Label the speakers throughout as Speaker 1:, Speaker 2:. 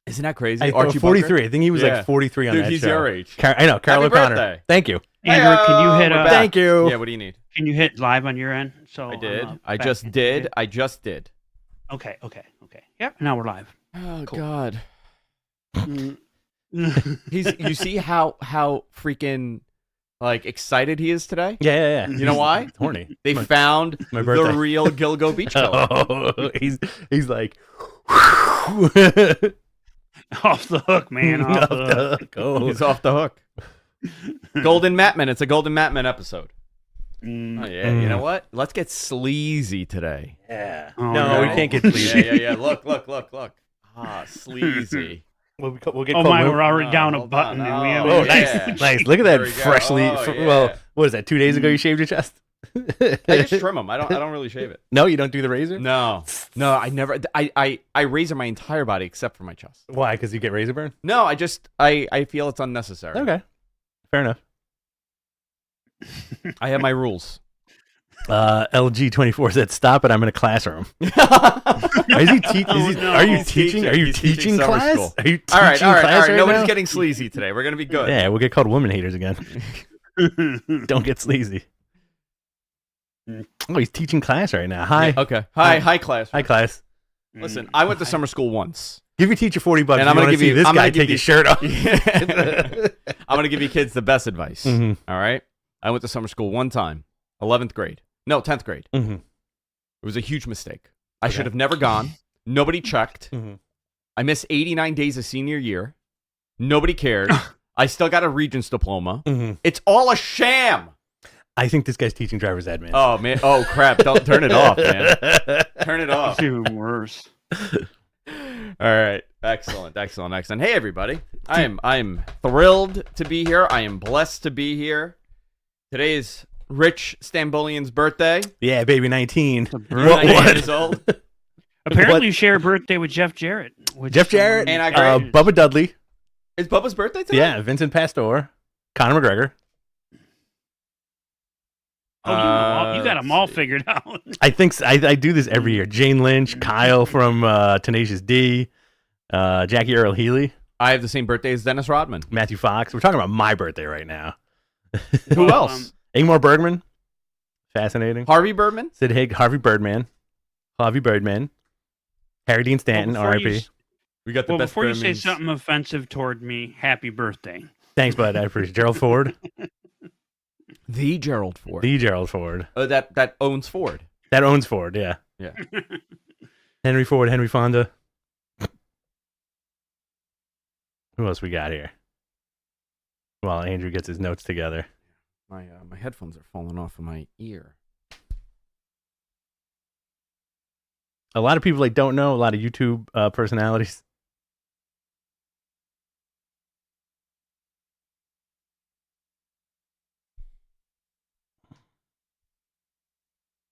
Speaker 1: Isn't that crazy?
Speaker 2: I
Speaker 1: Archie
Speaker 2: 43.
Speaker 1: Bunker?
Speaker 2: I think he was like 43 on
Speaker 1: Dude,
Speaker 2: that
Speaker 1: he's
Speaker 2: show.
Speaker 1: your age.
Speaker 2: I know. Carol
Speaker 1: Happy
Speaker 2: O'Connor.
Speaker 1: birthday.
Speaker 2: Thank you.
Speaker 3: Andrew, can you hit?
Speaker 2: Thank you.
Speaker 1: Yeah, what do you need?
Speaker 3: Can you hit live on your end? So
Speaker 1: I did. I
Speaker 3: back
Speaker 1: just
Speaker 3: end.
Speaker 1: did. I just did.
Speaker 3: Okay. Yep. Now we're live.
Speaker 1: Oh,
Speaker 3: Cool.
Speaker 1: God.
Speaker 3: Mm.
Speaker 1: You see how freaking like excited he is today?
Speaker 2: Yeah.
Speaker 1: You know why?
Speaker 2: He's horny.
Speaker 1: They found
Speaker 2: my birthday.
Speaker 1: the real Gilgo Beach Killer.
Speaker 2: Oh, he's like
Speaker 3: Off the hook, man. Off the hook.
Speaker 2: Oh.
Speaker 1: He's off the hook. Golden Matman. It's a Golden Matman episode.
Speaker 3: Mm.
Speaker 1: Oh yeah. You know what? Let's get sleazy today.
Speaker 2: Yeah.
Speaker 3: Oh,
Speaker 2: no, we
Speaker 3: no.
Speaker 2: can't get sleazy.
Speaker 1: Yeah. Look. Ah, sleazy.
Speaker 2: We'll get
Speaker 3: Oh
Speaker 2: called
Speaker 3: my,
Speaker 2: women.
Speaker 3: we're already down a
Speaker 1: hold
Speaker 3: button.
Speaker 1: on.
Speaker 3: And we
Speaker 1: Oh,
Speaker 3: haven't
Speaker 2: Oh,
Speaker 1: yeah.
Speaker 2: nice, nice. Look at
Speaker 1: There
Speaker 2: that
Speaker 1: we go.
Speaker 2: freshly.
Speaker 1: Oh, yeah.
Speaker 2: Well, what is that? 2 days ago you shaved your chest?
Speaker 1: I just trim them. I don't really shave it.
Speaker 2: No, you don't do the razor.
Speaker 1: No. I never. I razor my entire body except for my chest.
Speaker 2: Why? Because you get razor burn.
Speaker 1: No, I feel it's unnecessary.
Speaker 2: Okay, fair enough.
Speaker 1: I have my rules.
Speaker 2: LG24 said, "Stop it! I'm in a classroom." Are you teaching? Are you
Speaker 1: He's teaching
Speaker 2: teaching
Speaker 1: summer
Speaker 2: class?
Speaker 1: school.
Speaker 2: Are you teaching
Speaker 1: All right.
Speaker 2: class right
Speaker 1: Nobody's
Speaker 2: now?
Speaker 1: getting sleazy today. We're gonna be good.
Speaker 2: Yeah, we'll get called woman haters again. Don't get sleazy. Oh, he's teaching class right now. Hi.
Speaker 1: Okay. Hi, class.
Speaker 2: Hi, class.
Speaker 1: Listen, I went to summer school once.
Speaker 2: Give your teacher $40,
Speaker 1: And
Speaker 2: and
Speaker 1: I'm
Speaker 2: I'm
Speaker 1: gonna
Speaker 2: going to
Speaker 1: give
Speaker 2: see
Speaker 1: you-
Speaker 2: this
Speaker 1: I'm
Speaker 2: guy
Speaker 1: gonna give
Speaker 2: take
Speaker 1: you-
Speaker 2: his shirt off.
Speaker 1: I'm gonna give you kids the best advice.
Speaker 2: Mhm.
Speaker 1: All right. I went to summer school one time, 11th grade. No, 10th grade.
Speaker 2: Mhm.
Speaker 1: It was a huge mistake. I
Speaker 2: Okay.
Speaker 1: should have never gone. Nobody checked.
Speaker 2: Mhm.
Speaker 1: I missed 89 days of senior year. Nobody cared. I still got a regent's diploma.
Speaker 2: Mhm.
Speaker 1: It's all a sham.
Speaker 2: I think this guy's teaching driver's ed, man.
Speaker 1: Oh man. Oh crap. Don't turn it off, man. Turn it off.
Speaker 3: It's even worse.
Speaker 1: All right. Excellent. Hey everybody. I am thrilled to be here. I am blessed to be here. Today is Rich Stambolian's birthday.
Speaker 2: Yeah, baby, 19.
Speaker 1: He's
Speaker 2: What?
Speaker 1: 19 years old.
Speaker 3: Apparently,
Speaker 2: What?
Speaker 3: you share a birthday with Jeff Jarrett. which
Speaker 2: Jeff Jarrett,
Speaker 1: And I agree.
Speaker 2: Bubba Dudley.
Speaker 1: Is Bubba's birthday today?
Speaker 2: Yeah, Vincent Pastore, Conor McGregor.
Speaker 3: Oh, you got
Speaker 1: let's
Speaker 3: them all
Speaker 1: see.
Speaker 3: figured out.
Speaker 2: I think I do this every year. Jane Lynch, Kyle from Tenacious D, Jackie Earl Healy,
Speaker 1: I have the same birthday as Dennis Rodman.
Speaker 2: Matthew Fox. We're talking about my birthday right now.
Speaker 1: Who
Speaker 3: Well,
Speaker 1: else?
Speaker 2: Ingmar Bergman. Fascinating.
Speaker 1: Harvey Birdman?
Speaker 2: Sid Haig, Harvey Birdman. Harry Dean Stanton,
Speaker 3: Well, before you
Speaker 2: R.I.P.
Speaker 3: s-
Speaker 1: We got the
Speaker 3: Well,
Speaker 1: best
Speaker 3: before you say
Speaker 1: Birdmans.
Speaker 3: something offensive toward me, happy birthday.
Speaker 2: Thanks, bud. I appreciate it. Gerald Ford.
Speaker 1: The Gerald Ford.
Speaker 2: The Gerald Ford.
Speaker 1: That owns Ford.
Speaker 2: That owns Ford, yeah.
Speaker 1: Yeah.
Speaker 2: Henry Ford, Henry Fonda. Who else we got here? While Andrew gets his notes together.
Speaker 1: My headphones are falling off of my ear.
Speaker 2: A lot of people don't know, a lot of YouTube personalities.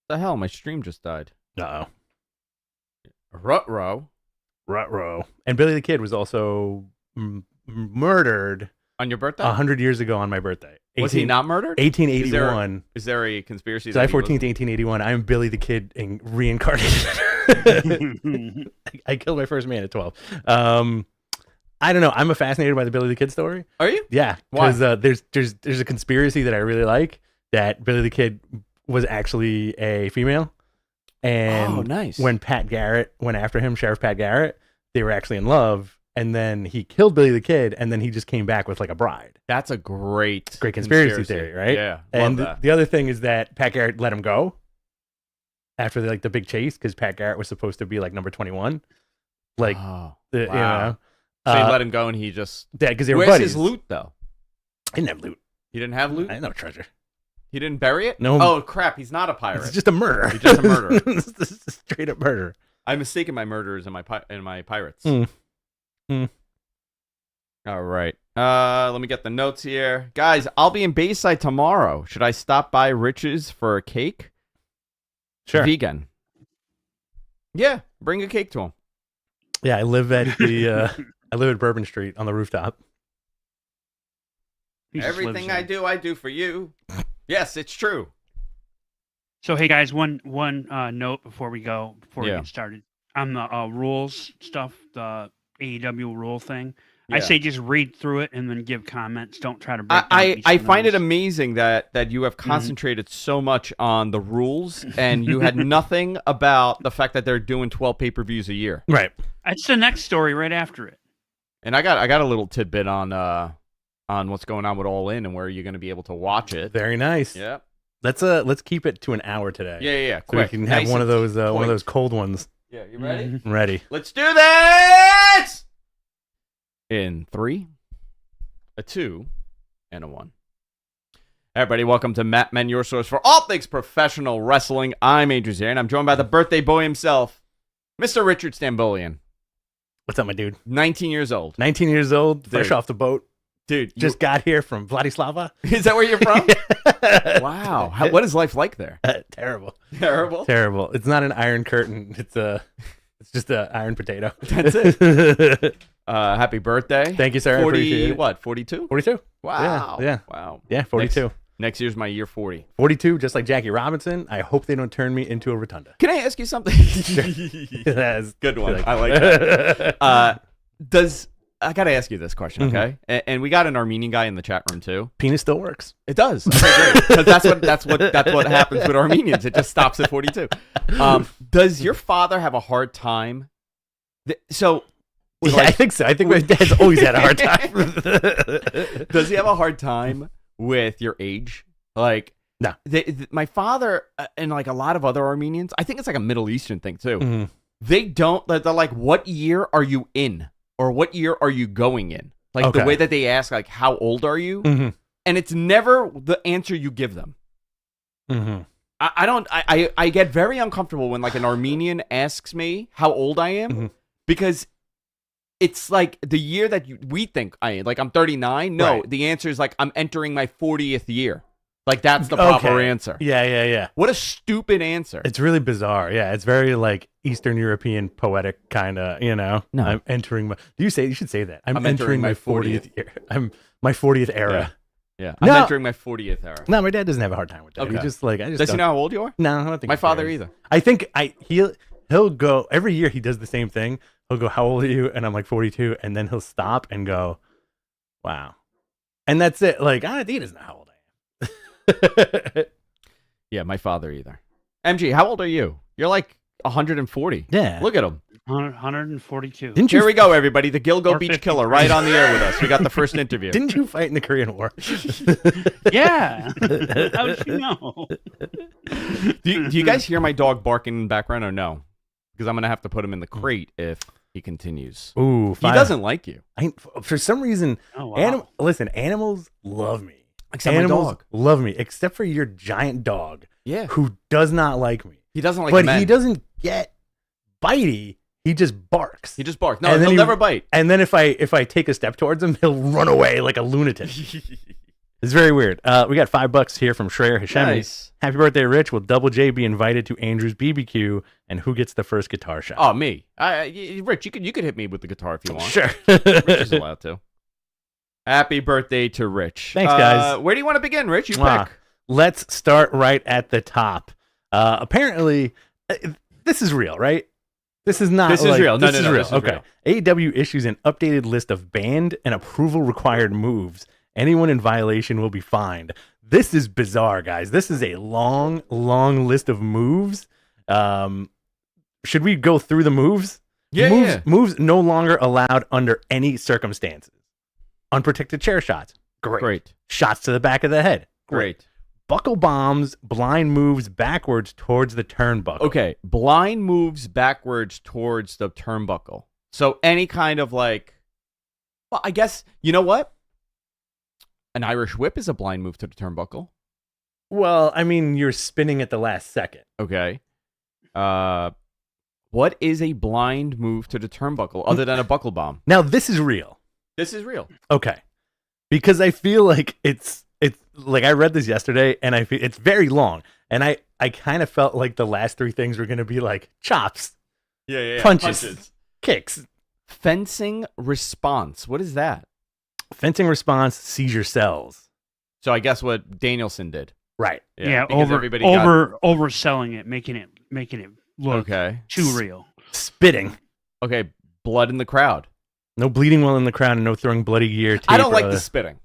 Speaker 1: The hell, my stream just died.
Speaker 2: Uh-oh.
Speaker 1: Ruh-roh.
Speaker 2: Ruh-roh. And Billy the Kid was also murdered
Speaker 1: On your birthday?
Speaker 2: 100 years ago on my birthday.
Speaker 1: Was he not murdered?
Speaker 2: 1881.
Speaker 1: Is there a conspiracy?
Speaker 2: July
Speaker 1: that he
Speaker 2: 14th,
Speaker 1: wasn't?
Speaker 2: 1881. I'm Billy the Kid reincarnated. I killed my first man at 12. I don't know. I'm fascinated by the Billy the Kid story.
Speaker 1: Are you?
Speaker 2: Yeah,
Speaker 1: Why?
Speaker 2: because there's a conspiracy that I really like that Billy the Kid was actually a female, and
Speaker 1: Oh, nice.
Speaker 2: when Pat Garrett went after him, Sheriff Pat Garrett, they were actually in love, and then he killed Billy the Kid, and then he just came back with like a bride.
Speaker 1: That's a great
Speaker 2: Conspiracy theory, right?
Speaker 1: Yeah.
Speaker 2: And
Speaker 1: love that.
Speaker 2: the other thing is that Pat Garrett let him go after the big chase because Pat Garrett was supposed to be like number 21, like
Speaker 1: Oh,
Speaker 2: you
Speaker 1: wow.
Speaker 2: know,
Speaker 1: So he let him go, and he just.
Speaker 2: because they were
Speaker 1: Where's
Speaker 2: buddies.
Speaker 1: his loot though?
Speaker 2: He didn't have loot.
Speaker 1: He didn't have loot.
Speaker 2: I had no treasure.
Speaker 1: He didn't bury it.
Speaker 2: No.
Speaker 1: Oh crap! He's not a pirate.
Speaker 2: It's just a murder.
Speaker 1: He's just a murderer.
Speaker 2: It's just a straight up murder.
Speaker 1: I mistaken my murderers and my pirates.
Speaker 2: Hmm.
Speaker 1: All right. Let me get the notes here, guys. I'll be in Bayside tomorrow. Should I stop by Rich's for a cake?
Speaker 2: Sure.
Speaker 1: Vegan. Yeah, bring a cake to him.
Speaker 2: Yeah, I live at the I live at Bourbon Street on the rooftop.
Speaker 3: He just
Speaker 1: Everything
Speaker 3: lives there.
Speaker 1: I do for you. Yes, it's true.
Speaker 3: So, hey guys, one note before we
Speaker 1: Yeah.
Speaker 3: get started on the rules stuff. AEW rule thing.
Speaker 1: Yeah.
Speaker 3: I say just read through it and then give comments. Don't try to break down
Speaker 1: I
Speaker 3: each
Speaker 1: find
Speaker 3: one
Speaker 1: it
Speaker 3: of those.
Speaker 1: amazing that you have concentrated so much on the rules and you had nothing about the fact that they're doing 12 pay-per-views a year.
Speaker 2: Right.
Speaker 3: It's the next story right after it.
Speaker 1: And I got a little tidbit on what's going on with All In and where you're going to be able to watch it.
Speaker 2: Very nice.
Speaker 1: Yeah.
Speaker 2: Let's keep it to an hour today.
Speaker 1: Yeah.
Speaker 2: So
Speaker 1: Quick.
Speaker 2: we can have
Speaker 1: Nice
Speaker 2: one of
Speaker 1: and
Speaker 2: those
Speaker 1: quick.
Speaker 2: cold ones.
Speaker 1: Yeah, you ready?
Speaker 3: Mhm.
Speaker 2: I'm ready.
Speaker 1: Let's do this! In 3, a 2, and a 1. Hey everybody, welcome to Matt Men, your source for all things professional wrestling. I'm Adrian Zare, and I'm joined by the birthday boy himself, Mr. Richard Stambolian.
Speaker 2: What's up, my dude?
Speaker 1: 19 years old.
Speaker 2: 19 years old, fresh
Speaker 1: Dude.
Speaker 2: off the boat.
Speaker 1: Dude,
Speaker 2: Just got here from Vladislava.
Speaker 1: is that where you're from? Wow. What is life like there?
Speaker 2: Terrible.
Speaker 1: Terrible.
Speaker 2: Terrible. It's not an iron curtain. It's just an iron potato.
Speaker 1: That's it. Happy birthday.
Speaker 2: Thank you, sir. I appreciate
Speaker 1: 40,
Speaker 2: it.
Speaker 1: what, 42?
Speaker 2: 42.
Speaker 1: Wow.
Speaker 2: Yeah.
Speaker 1: Wow.
Speaker 2: Yeah, 42.
Speaker 1: Next year's my year 40.
Speaker 2: 42, just like Jackie Robinson. I hope they don't turn me into a rotunda.
Speaker 1: Can I ask you something?
Speaker 2: That's
Speaker 1: Good one. I like that. I got to ask you this question, okay? And we got an Armenian guy in the chat room too.
Speaker 2: Penis still works.
Speaker 1: It does. Okay, great. Because that's what happens with Armenians. It just stops at 42. Does your father have a hard time?
Speaker 2: I think so. I think my dad's always had a hard time.
Speaker 1: Does he have a hard time with your age? Like,
Speaker 2: No.
Speaker 1: My father and like a lot of other Armenians, I think it's like a Middle Eastern thing too.
Speaker 2: Mhm.
Speaker 1: They don't. They're like, "What year are you in?" Or "What year are you going in?" Like
Speaker 2: Okay.
Speaker 1: the way that they ask, like, "How old are you?"
Speaker 2: Mhm.
Speaker 1: And it's never the answer you give them.
Speaker 2: Mhm.
Speaker 1: I get very uncomfortable when like an Armenian asks me how old I am
Speaker 2: Mhm.
Speaker 1: because it's like the year that we think I am. Like I'm 39. No,
Speaker 2: Right.
Speaker 1: the answer is like I'm entering my 40th year. Like that's the proper
Speaker 2: Okay.
Speaker 1: answer.
Speaker 2: Yeah.
Speaker 1: What a stupid answer.
Speaker 2: It's really bizarre. Yeah, it's very like Eastern European poetic kind of,
Speaker 1: No.
Speaker 2: I'm entering my. You should say that. I'm
Speaker 1: entering
Speaker 2: entering
Speaker 1: my
Speaker 2: my 40th year. I'm my 40th era.
Speaker 1: Yeah.
Speaker 2: No.
Speaker 1: I'm entering my 40th era.
Speaker 2: No, my dad doesn't have a hard time with that.
Speaker 1: Okay.
Speaker 2: He just like I just
Speaker 1: Does he
Speaker 2: don't-
Speaker 1: know how old you are?
Speaker 2: No, I don't think
Speaker 1: My
Speaker 2: he
Speaker 1: father
Speaker 2: cares.
Speaker 1: either.
Speaker 2: I think he'll go every year. He does the same thing. He'll go, "How old are you?" And I'm like 42, and then he'll stop and go, "Wow," and that's it. Like he doesn't know how old I am.
Speaker 1: Yeah, my father either. MG, how old are you? You're like 140.
Speaker 2: Yeah.
Speaker 1: Look at him.
Speaker 3: 142.
Speaker 2: Didn't you?
Speaker 1: Here we go, everybody. The Gilgo
Speaker 3: Or
Speaker 1: Beach
Speaker 3: 53.
Speaker 1: Killer right on the air with us. We got the first interview.
Speaker 2: Didn't you fight in the Korean War?
Speaker 3: Yeah. How did you know?
Speaker 1: Do you guys hear my dog barking in the background or no? Because I'm going to have to put him in the crate if he continues.
Speaker 2: Ooh,
Speaker 1: He doesn't like you.
Speaker 2: For some reason,
Speaker 3: Oh, wow.
Speaker 2: listen, animals love me.
Speaker 1: Except my
Speaker 2: Animals
Speaker 1: dog.
Speaker 2: love me, except for your giant dog,
Speaker 1: Yeah.
Speaker 2: who does not like me.
Speaker 1: He doesn't like
Speaker 2: But
Speaker 1: men.
Speaker 2: he doesn't get bitey. He just barks.
Speaker 1: He just barks. No,
Speaker 2: And then
Speaker 1: he'll
Speaker 2: he-
Speaker 1: never bite.
Speaker 2: And then if I take a step towards him, he'll run away like a lunatic. It's very weird. We got $5 here from Shreya Hashemi.
Speaker 1: Nice.
Speaker 2: Happy birthday, Rich. Will Double J be invited to Andrew's BBQ? And who gets the first guitar shot?
Speaker 1: Oh, me. Rich, you could hit me with the guitar if you want.
Speaker 2: sure.
Speaker 1: Rich is allowed to. Happy birthday to Rich.
Speaker 2: Thanks, guys.
Speaker 1: Where do you want to begin, Rich? You
Speaker 2: Mwah.
Speaker 1: pick.
Speaker 2: Let's start right at the top. Apparently, this is real, right? This is not.
Speaker 1: This is
Speaker 2: like-
Speaker 1: real. No,
Speaker 2: this
Speaker 1: no,
Speaker 2: is
Speaker 1: no,
Speaker 2: real.
Speaker 1: this is
Speaker 2: Okay. AEW issues an updated list of banned and approval required moves. Anyone in violation will be fined. This is bizarre, guys. This is a long, long list of moves. Should we go through the moves?
Speaker 1: Yeah,
Speaker 2: moves,
Speaker 1: yeah.
Speaker 2: Moves no longer allowed under any circumstances. Unprotected chair shots.
Speaker 1: Great.
Speaker 2: Shots to the back of the head.
Speaker 1: Great.
Speaker 2: Buckle bombs, blind moves backwards towards the turnbuckle.
Speaker 1: Okay. Blind moves backwards towards the turnbuckle. So any kind of like, well, I guess, you know what? An Irish whip is a blind move to the turnbuckle.
Speaker 2: Well, I mean, you're spinning at the last second.
Speaker 1: Okay. What is a blind move to the turnbuckle other than a buckle bomb?
Speaker 2: Now, this is real.
Speaker 1: This is real.
Speaker 2: Okay. Because I feel like it's like I read this yesterday and I feel it's very long. And I kind of felt like the last three things were going to be like chops,
Speaker 1: Yeah.
Speaker 2: punches, kicks,
Speaker 1: Fencing response. What is that?
Speaker 2: fencing response, seizure cells.
Speaker 1: So I guess what Danielson did.
Speaker 2: Right.
Speaker 3: Yeah,
Speaker 1: because everybody got-
Speaker 3: overselling it, making it look
Speaker 1: Okay.
Speaker 3: too real.
Speaker 2: Spitting.
Speaker 1: Okay. Blood in the crowd.
Speaker 2: No bleeding while in the crowd and no throwing bloody gear.
Speaker 1: I don't
Speaker 2: tape,
Speaker 1: like the spitting.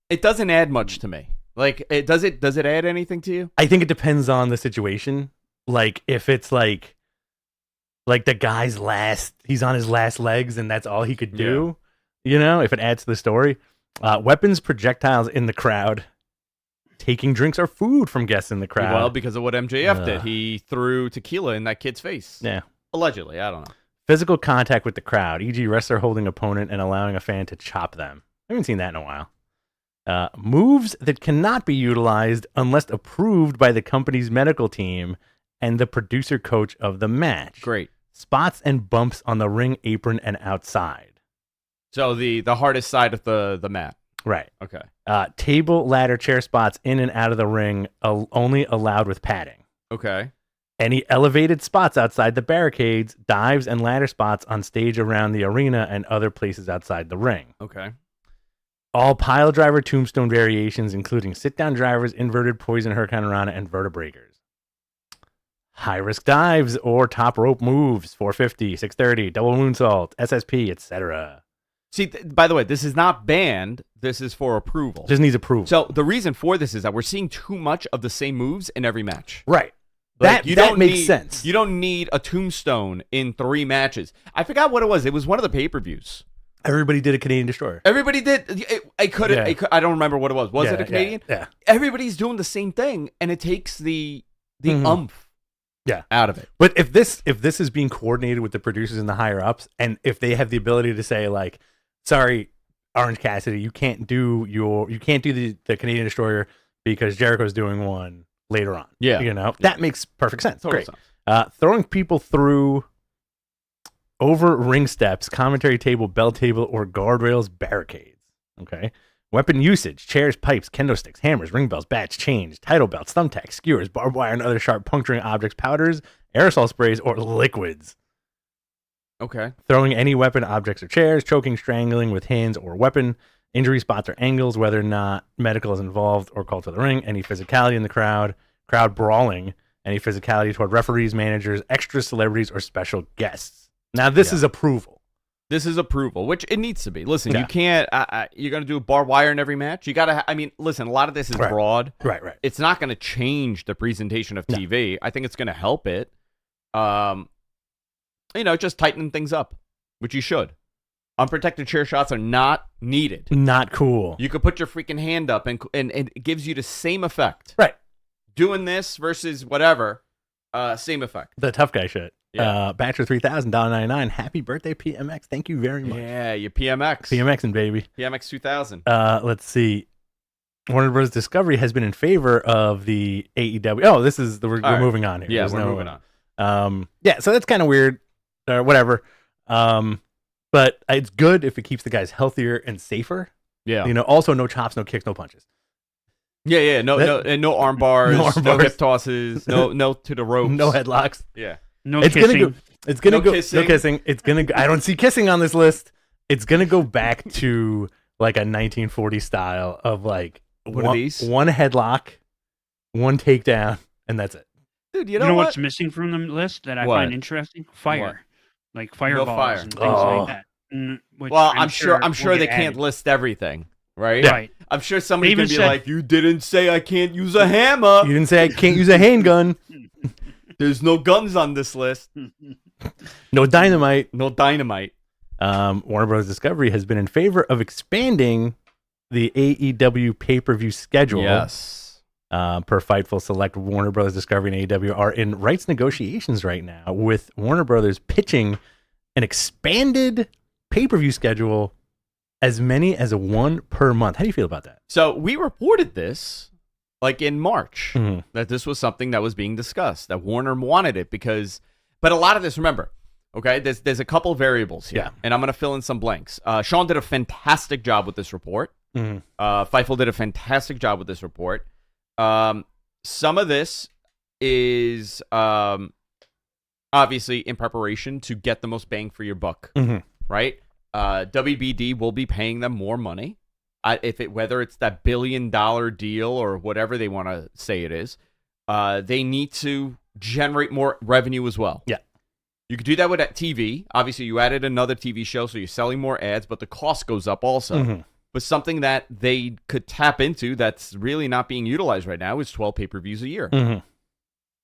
Speaker 1: It doesn't add much to me. Like, does it add anything to you?
Speaker 2: I think it depends on the situation. Like, if it's like the guy's he's on his last legs and that's all he could do, if it adds to the story. Weapons, projectiles in the crowd. Taking drinks or food from guests in the crowd.
Speaker 1: Well, because of what MJF did. He threw tequila in that kid's face.
Speaker 2: Yeah.
Speaker 1: Allegedly, I don't know.
Speaker 2: Physical contact with the crowd, e.g. wrestler holding opponent and allowing a fan to chop them. I haven't seen that in a while. Moves that cannot be utilized unless approved by the company's medical team and the producer coach of the match.
Speaker 1: Great.
Speaker 2: Spots and bumps on the ring apron and outside.
Speaker 1: So the hardest side of the mat.
Speaker 2: Right.
Speaker 1: Okay.
Speaker 2: Table, ladder, chair spots in and out of the ring only allowed with padding.
Speaker 1: Okay.
Speaker 2: Any elevated spots outside the barricades, dives, and ladder spots on stage around the arena and other places outside the ring.
Speaker 1: Okay.
Speaker 2: All pile driver tombstone variations, including sit-down drivers, inverted poison hurricanrana, and vertebreakers. High-risk dives or top rope moves, 450, 630, double moonsault, SSP, etc.
Speaker 1: See, by the way, this is not banned. This is for approval.
Speaker 2: Just needs approval.
Speaker 1: So the reason for this is that we're seeing too much of the same moves in every match.
Speaker 2: Right.
Speaker 1: Like,
Speaker 2: that makes sense.
Speaker 1: You don't need a tombstone in 3 matches. I forgot what it was. It was one of the pay-per-views.
Speaker 2: Everybody did a Canadian Destroyer.
Speaker 1: Everybody did. I don't remember what it was. Was it a Canadian?
Speaker 2: Yeah.
Speaker 1: Everybody's doing the same thing, and it takes the umph out of it.
Speaker 2: But if this is being coordinated with the producers and the higher ups, and if they have the ability to say like, sorry, Orange Cassidy, you can't do the Canadian Destroyer because Jericho's doing one later on.
Speaker 1: Yeah.
Speaker 2: That makes perfect sense.
Speaker 1: Total
Speaker 2: Great.
Speaker 1: sense.
Speaker 2: Throwing people through over ring steps, commentary table, bell table, or guardrails, barricades. Okay. Weapon usage, chairs, pipes, kendo sticks, hammers, ring bells, bats, chains, title belts, thumbtacks, skewers, barbed wire, and other sharp puncturing objects, powders, aerosol sprays, or liquids.
Speaker 1: Okay.
Speaker 2: Throwing any weapon, objects, or chairs, choking, strangling with hands or weapon, injury spots or angles, whether or not medical is involved or called to the ring, any physicality in the crowd brawling, any physicality toward referees, managers, extra celebrities, or special guests. Now, this is approval.
Speaker 1: This is approval, which it needs to be. Listen, you can't, you're going to do barbed wire in every match. You got to, listen, a lot of this is broad.
Speaker 2: Right.
Speaker 1: It's not going to change the presentation of TV. I think it's going to help it. Just tightening things up, which you should. Unprotected chair shots are not needed.
Speaker 2: Not cool.
Speaker 1: You could put your freaking hand up and it gives you the same effect.
Speaker 2: Right.
Speaker 1: Doing this versus whatever, same effect.
Speaker 2: The tough guy shit.
Speaker 1: Yeah.
Speaker 2: Bachelor $3,000.99. Happy birthday, PMX. Thank you very much.
Speaker 1: Yeah, your PMX.
Speaker 2: PMXing, baby.
Speaker 1: PMX 2000.
Speaker 2: Let's see. Warner Bros. Discovery has been in favor of the AEW. Oh, we're moving on here.
Speaker 1: Yeah, we're moving
Speaker 2: on. So that's kind of weird. Or whatever. But it's good if it keeps the guys healthier and safer.
Speaker 1: Yeah.
Speaker 2: Also no chops, no kicks, no punches.
Speaker 1: Yeah. No arm bars, no hip tosses, no to the ropes.
Speaker 2: No headlocks.
Speaker 1: Yeah.
Speaker 3: No kissing.
Speaker 2: It's gonna go.
Speaker 1: Kissing.
Speaker 2: No kissing. It's gonna go. I don't see kissing on this list. It's gonna go back to like a 1940 style of like
Speaker 1: one
Speaker 2: headlock, one takedown, and that's it.
Speaker 1: Dude,
Speaker 3: you know what's missing from the list that I find interesting? Fire. Like fireballs and things like that.
Speaker 1: Well, I'm sure they can't list everything, right?
Speaker 2: Yeah.
Speaker 3: Right.
Speaker 1: I'm sure somebody's going to be like, you didn't say I can't use a hammer.
Speaker 2: You didn't say I can't use a handgun.
Speaker 1: There's no guns on this list.
Speaker 2: No dynamite.
Speaker 1: No dynamite.
Speaker 2: Warner Bros. Discovery has been in favor of expanding the AEW pay-per-view schedule.
Speaker 1: Yes.
Speaker 2: Per Fightful Select, Warner Bros. Discovery and AEW are in rights negotiations right now, with Warner Bros. Pitching an expanded pay-per-view schedule, as many as 1 per month. How do you feel about that?
Speaker 1: So we reported this like in March, that this was something that was being discussed, that Warner wanted it but a lot of this, remember, okay, there's a couple variables here, and I'm going to fill in some blanks. Sean did a fantastic job with this report. Fightful did a fantastic job with this report. Some of this is obviously in preparation to get the most bang for your buck, right? WBD will be paying them more money. Whether it's that $1 billion deal or whatever they want to say it is, they need to generate more revenue as well.
Speaker 2: Yeah.
Speaker 1: You could do that with TV. Obviously, you added another TV show, so you're selling more ads, but the cost goes up also.
Speaker 2: Mm-hmm.
Speaker 1: But something that they could tap into that's really not being utilized right now is 12 pay-per-views a year.
Speaker 2: Mm-hmm.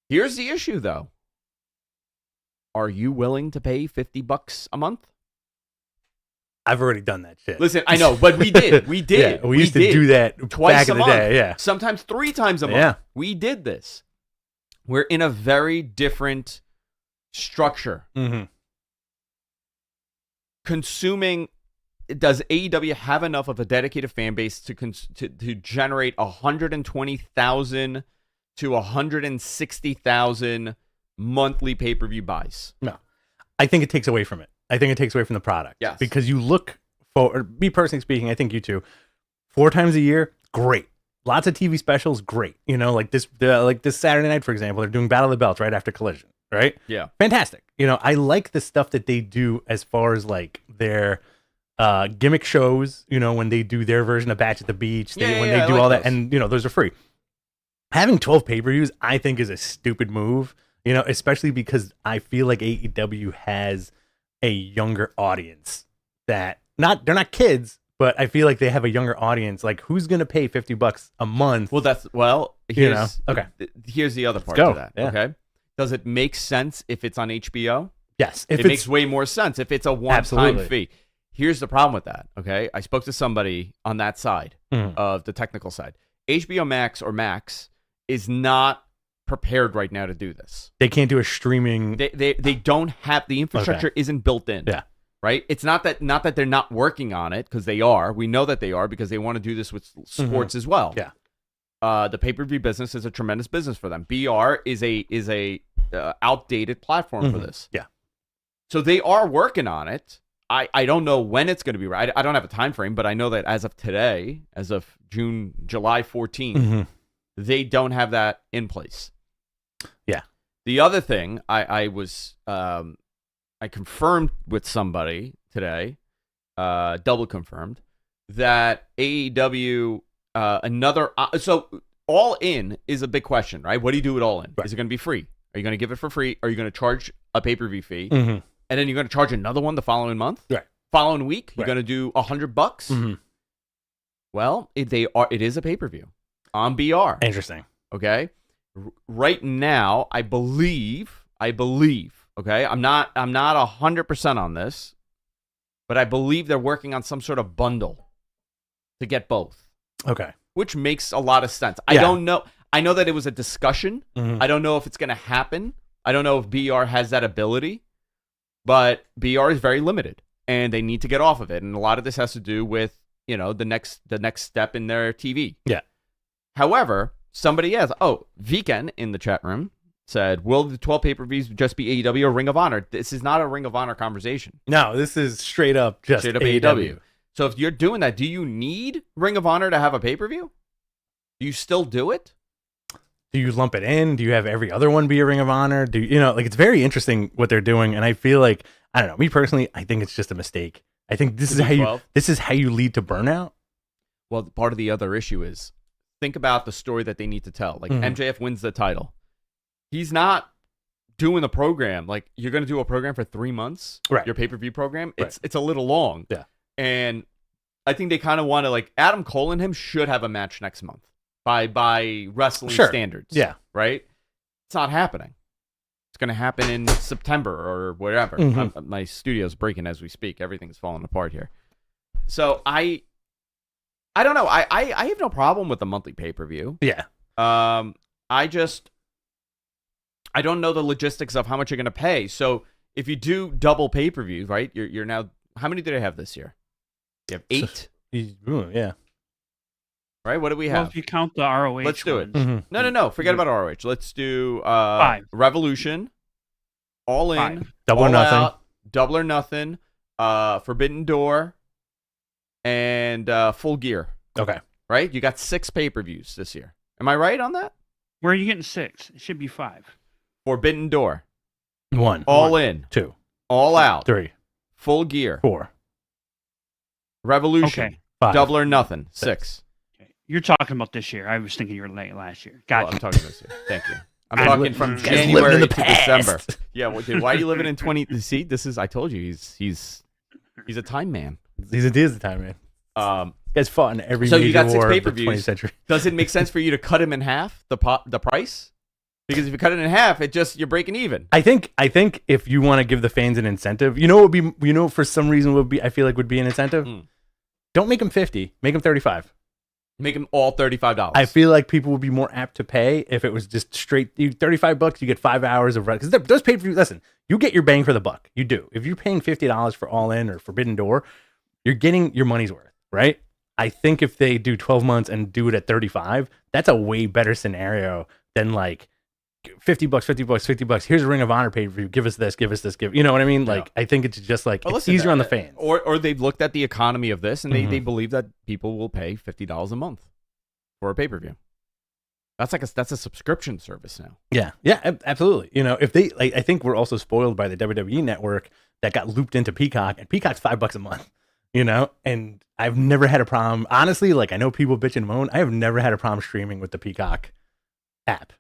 Speaker 1: Here's the issue, though. Are you willing to pay $50 a month?
Speaker 2: I've already done that shit.
Speaker 1: Listen, I know, but we did. We did.
Speaker 2: Yeah, we used to do that
Speaker 1: twice
Speaker 2: back
Speaker 1: a
Speaker 2: in the
Speaker 1: month.
Speaker 2: day. Yeah.
Speaker 1: Sometimes 3 times a month.
Speaker 2: Yeah.
Speaker 1: We did this. We're in a very different structure.
Speaker 2: Mm-hmm.
Speaker 1: Consuming, does AEW have enough of a dedicated fan base to generate 120,000 to 160,000 monthly pay-per-view buys?
Speaker 2: No, I think it takes away from it. I think it takes away from the product.
Speaker 1: Yes.
Speaker 2: Because you look for, me personally speaking, I think you too, 4 times a year, great. Lots of TV specials, great. You know, like this Saturday night, for example, they're doing Battle of the Belts right after Collision, right?
Speaker 1: Yeah.
Speaker 2: Fantastic. You know, I like the stuff that they do as far as like their gimmick shows, you know, when they do their version of Batch at the Beach, when they do all that, and, you know, those are free. Having 12 pay-per-views, I think, is a stupid move, you know, especially because I feel like AEW has a younger audience that they're not kids, but I feel like they have a younger audience. Like, who's going to pay $50 a month?
Speaker 1: Well, here's the other part to that.
Speaker 2: Yeah.
Speaker 1: Okay. Does it make sense if it's on HBO?
Speaker 2: Yes.
Speaker 1: It makes way more sense if it's a one-time fee. Here's the problem with that. Okay. I spoke to somebody on that side of the technical side. HBO Max or Max is not prepared right now to do this.
Speaker 2: They can't do a streaming.
Speaker 1: They don't have, the infrastructure isn't built in.
Speaker 2: Yeah.
Speaker 1: Right? It's not that they're not working on it, because they are. We know that they are, because they want to do this with sports as well.
Speaker 2: Yeah.
Speaker 1: The pay-per-view business is a tremendous business for them. BR is a outdated platform for this.
Speaker 2: Yeah.
Speaker 1: So they are working on it. I don't know when it's going to be right. I don't have a time frame, but I know that as of today, as of July 14th, they don't have that in place.
Speaker 2: Yeah.
Speaker 1: The other thing I confirmed with somebody today, double confirmed, that AEW, so All In is a big question, right? What do you do with All In? Right. Is it going to be free? Are you going to give it for free? Are you going to charge a pay-per-view fee? And then you're going to charge another one the following month?
Speaker 2: Right.
Speaker 1: Following week, you're going to do $100? Well, it is a pay-per-view on BR.
Speaker 2: Interesting.
Speaker 1: Okay? Right now, I believe, okay? I'm not 100% on this, but I believe they're working on some sort of bundle to get both.
Speaker 2: Okay.
Speaker 1: Which makes a lot of sense.
Speaker 2: Yeah.
Speaker 1: I don't know. I know that it was a discussion. I don't know if it's going to happen. I don't know if BR has that ability, but BR is very limited and they need to get off of it. And a lot of this has to do with, you know, the next step in their TV.
Speaker 2: Yeah.
Speaker 1: However, somebody Viken in the chat room said, will the 12 pay-per-views just be AEW or Ring of Honor? This is not a Ring of Honor conversation.
Speaker 2: No, this is straight up AEW.
Speaker 1: So if you're doing that, do you need Ring of Honor to have a pay-per-view? Do you still do it?
Speaker 2: Do you lump it in? Do you have every other one be a Ring of Honor? It's very interesting what they're doing. And I feel like, I don't know, me personally, I think it's just a mistake. I think this is how you lead to burnout.
Speaker 1: Well, part of the other issue is, think about the story that they need to tell. Like MJF wins the title. He's not doing the program. Like, you're going to do a program for 3 months,
Speaker 2: right?
Speaker 1: Your pay-per-view program. It's a little long.
Speaker 2: Yeah.
Speaker 1: And I think they kind of want to, like, Adam Cole and him should have a match next month by wrestling standards.
Speaker 2: Yeah.
Speaker 1: Right? It's not happening. It's going to happen in September or whatever. My studio's breaking as we speak. Everything's falling apart here. So I don't know. I have no problem with the monthly pay-per-view.
Speaker 2: Yeah.
Speaker 1: I don't know the logistics of how much you're going to pay. So if you do double pay-per-views, right? You're now, how many do they have this year? You have 8?
Speaker 2: Yeah.
Speaker 1: Right? What do we have?
Speaker 3: Well, if you count the ROH,
Speaker 1: let's do it. No. Forget about ROH. Let's do
Speaker 3: 5.
Speaker 1: Revolution, All In,
Speaker 3: 5.
Speaker 2: Double or Nothing,
Speaker 1: Out, Double or Nothing, Forbidden Door, and Full Gear.
Speaker 2: Okay.
Speaker 1: Right? You got 6 pay-per-views this year. Am I right on that?
Speaker 3: Where are you getting 6? It should be 5.
Speaker 1: Forbidden Door.
Speaker 2: 1.
Speaker 1: All In.
Speaker 2: 2.
Speaker 1: All Out.
Speaker 2: 3.
Speaker 1: Full Gear.
Speaker 2: 4.
Speaker 1: Revolution.
Speaker 3: Okay.
Speaker 2: 5.
Speaker 1: Double or Nothing. 6.
Speaker 3: Okay. You're talking about this year. I was thinking you were late last year. Gotcha.
Speaker 1: Well, I'm talking this year. Thank you. I'm talking from
Speaker 2: This guy's living in
Speaker 1: January
Speaker 2: the
Speaker 1: to
Speaker 2: past.
Speaker 1: December. Yeah, well, dude, why are you living in 20? See, I told you, he's a time man.
Speaker 2: He's a time man. This guy's fought in every
Speaker 1: So
Speaker 2: major
Speaker 1: you got 6
Speaker 2: war of the
Speaker 1: pay-per-views.
Speaker 2: 20th century.
Speaker 1: Does it make sense for you to cut him in half, the price? Because if you cut it in half, you're breaking even.
Speaker 2: I think if you want to give the fans an incentive, for some reason I feel like would be an incentive. Don't make them 50, make them 35.
Speaker 1: Make them all $35.
Speaker 2: I feel like people would be more apt to pay if it was just straight $35. You get 5 hours of because those pay-per-views. Listen, you get your bang for the buck. You do. If you're paying $50 for All In or Forbidden Door, you're getting your money's worth, right? I think if they do 12 months and do it at 35, that's a way better scenario than like $50, $50. Here's a Ring of Honor pay-per-view. Give us this. You know what I mean? Like, I think it's just like it's easier on the fans.
Speaker 1: Or they've looked at the economy of this and they believe that people will pay $50 a month for a pay-per-view. That's a subscription service now.
Speaker 2: Yeah, absolutely. If they I think we're also spoiled by the WWE network that got looped into Peacock, and Peacock's $5 a month. And I've never had a problem. Honestly, like I know people bitch and moan. I have never had a problem streaming with the Peacock app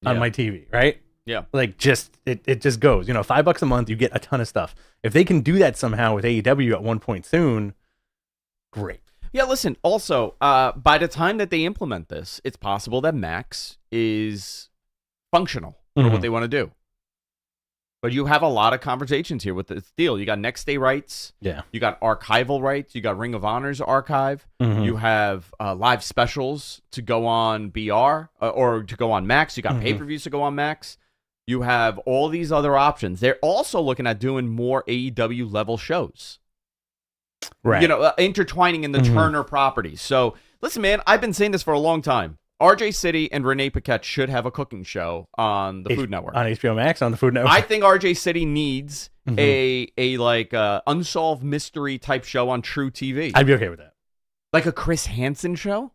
Speaker 2: on my TV, right?
Speaker 1: Yeah.
Speaker 2: Like it just goes. $5 a month, you get a ton of stuff. If they can do that somehow with AEW at one point soon, great.
Speaker 1: Yeah, listen, also, by the time that they implement this, it's possible that Max is functional for what they want to do. But you have a lot of conversations here with this deal. You got next day rights.
Speaker 2: Yeah.
Speaker 1: You got archival rights. You got Ring of Honor's archive. You have live specials to go on BR or to go on Max. You got pay-per-views to go on Max. You have all these other options. They're also looking at doing more AEW level shows.
Speaker 2: Right.
Speaker 1: Intertwining in the Turner properties. So, listen, man, I've been saying this for a long time. RJ City and Renee Paquette should have a cooking show on the Food Network.
Speaker 2: On HBO Max, on the Food Network.
Speaker 1: I think RJ City needs a unsolved mystery type show on True TV.
Speaker 2: I'd be okay with that.
Speaker 1: Like a Chris Hansen show?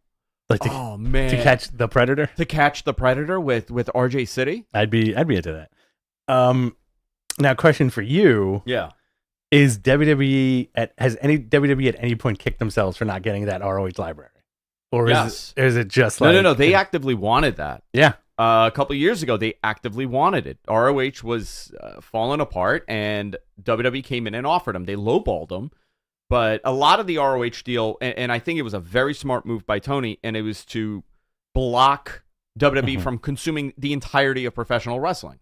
Speaker 2: Oh man. To catch the Predator?
Speaker 1: To catch the Predator with RJ City?
Speaker 2: I'd be into that. Now question for you.
Speaker 1: Yeah.
Speaker 2: Has WWE at any point kicked themselves for not getting that ROH library? Or is it just like...
Speaker 1: No. They actively wanted that.
Speaker 2: Yeah.
Speaker 1: A couple of years ago, they actively wanted it. ROH was falling apart, and WWE came in and offered them. They lowballed them. But a lot of the ROH deal, and I think it was a very smart move by Tony, and it was to block WWE from consuming the entirety of professional wrestling.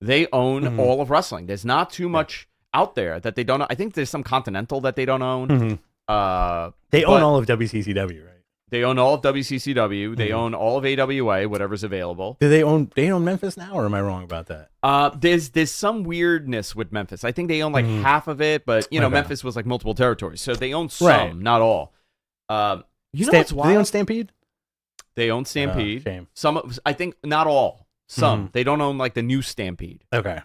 Speaker 1: They own all of wrestling. There's not too much out there that they don't own. I think there's some Continental that they don't own.
Speaker 2: They own all of WCCW, right?
Speaker 1: They own all of WCCW. They own all of AWA, whatever's available.
Speaker 2: Do they own Memphis now, or am I wrong about that?
Speaker 1: There's some weirdness with Memphis. I think they own like half of it, but Memphis was like multiple territories, so they own some, not all. What's wild?
Speaker 2: Do they own Stampede?
Speaker 1: They own Stampede.
Speaker 2: Shame.
Speaker 1: Some, I think, not all. Some. They don't own like the new Stampede.
Speaker 2: Okay.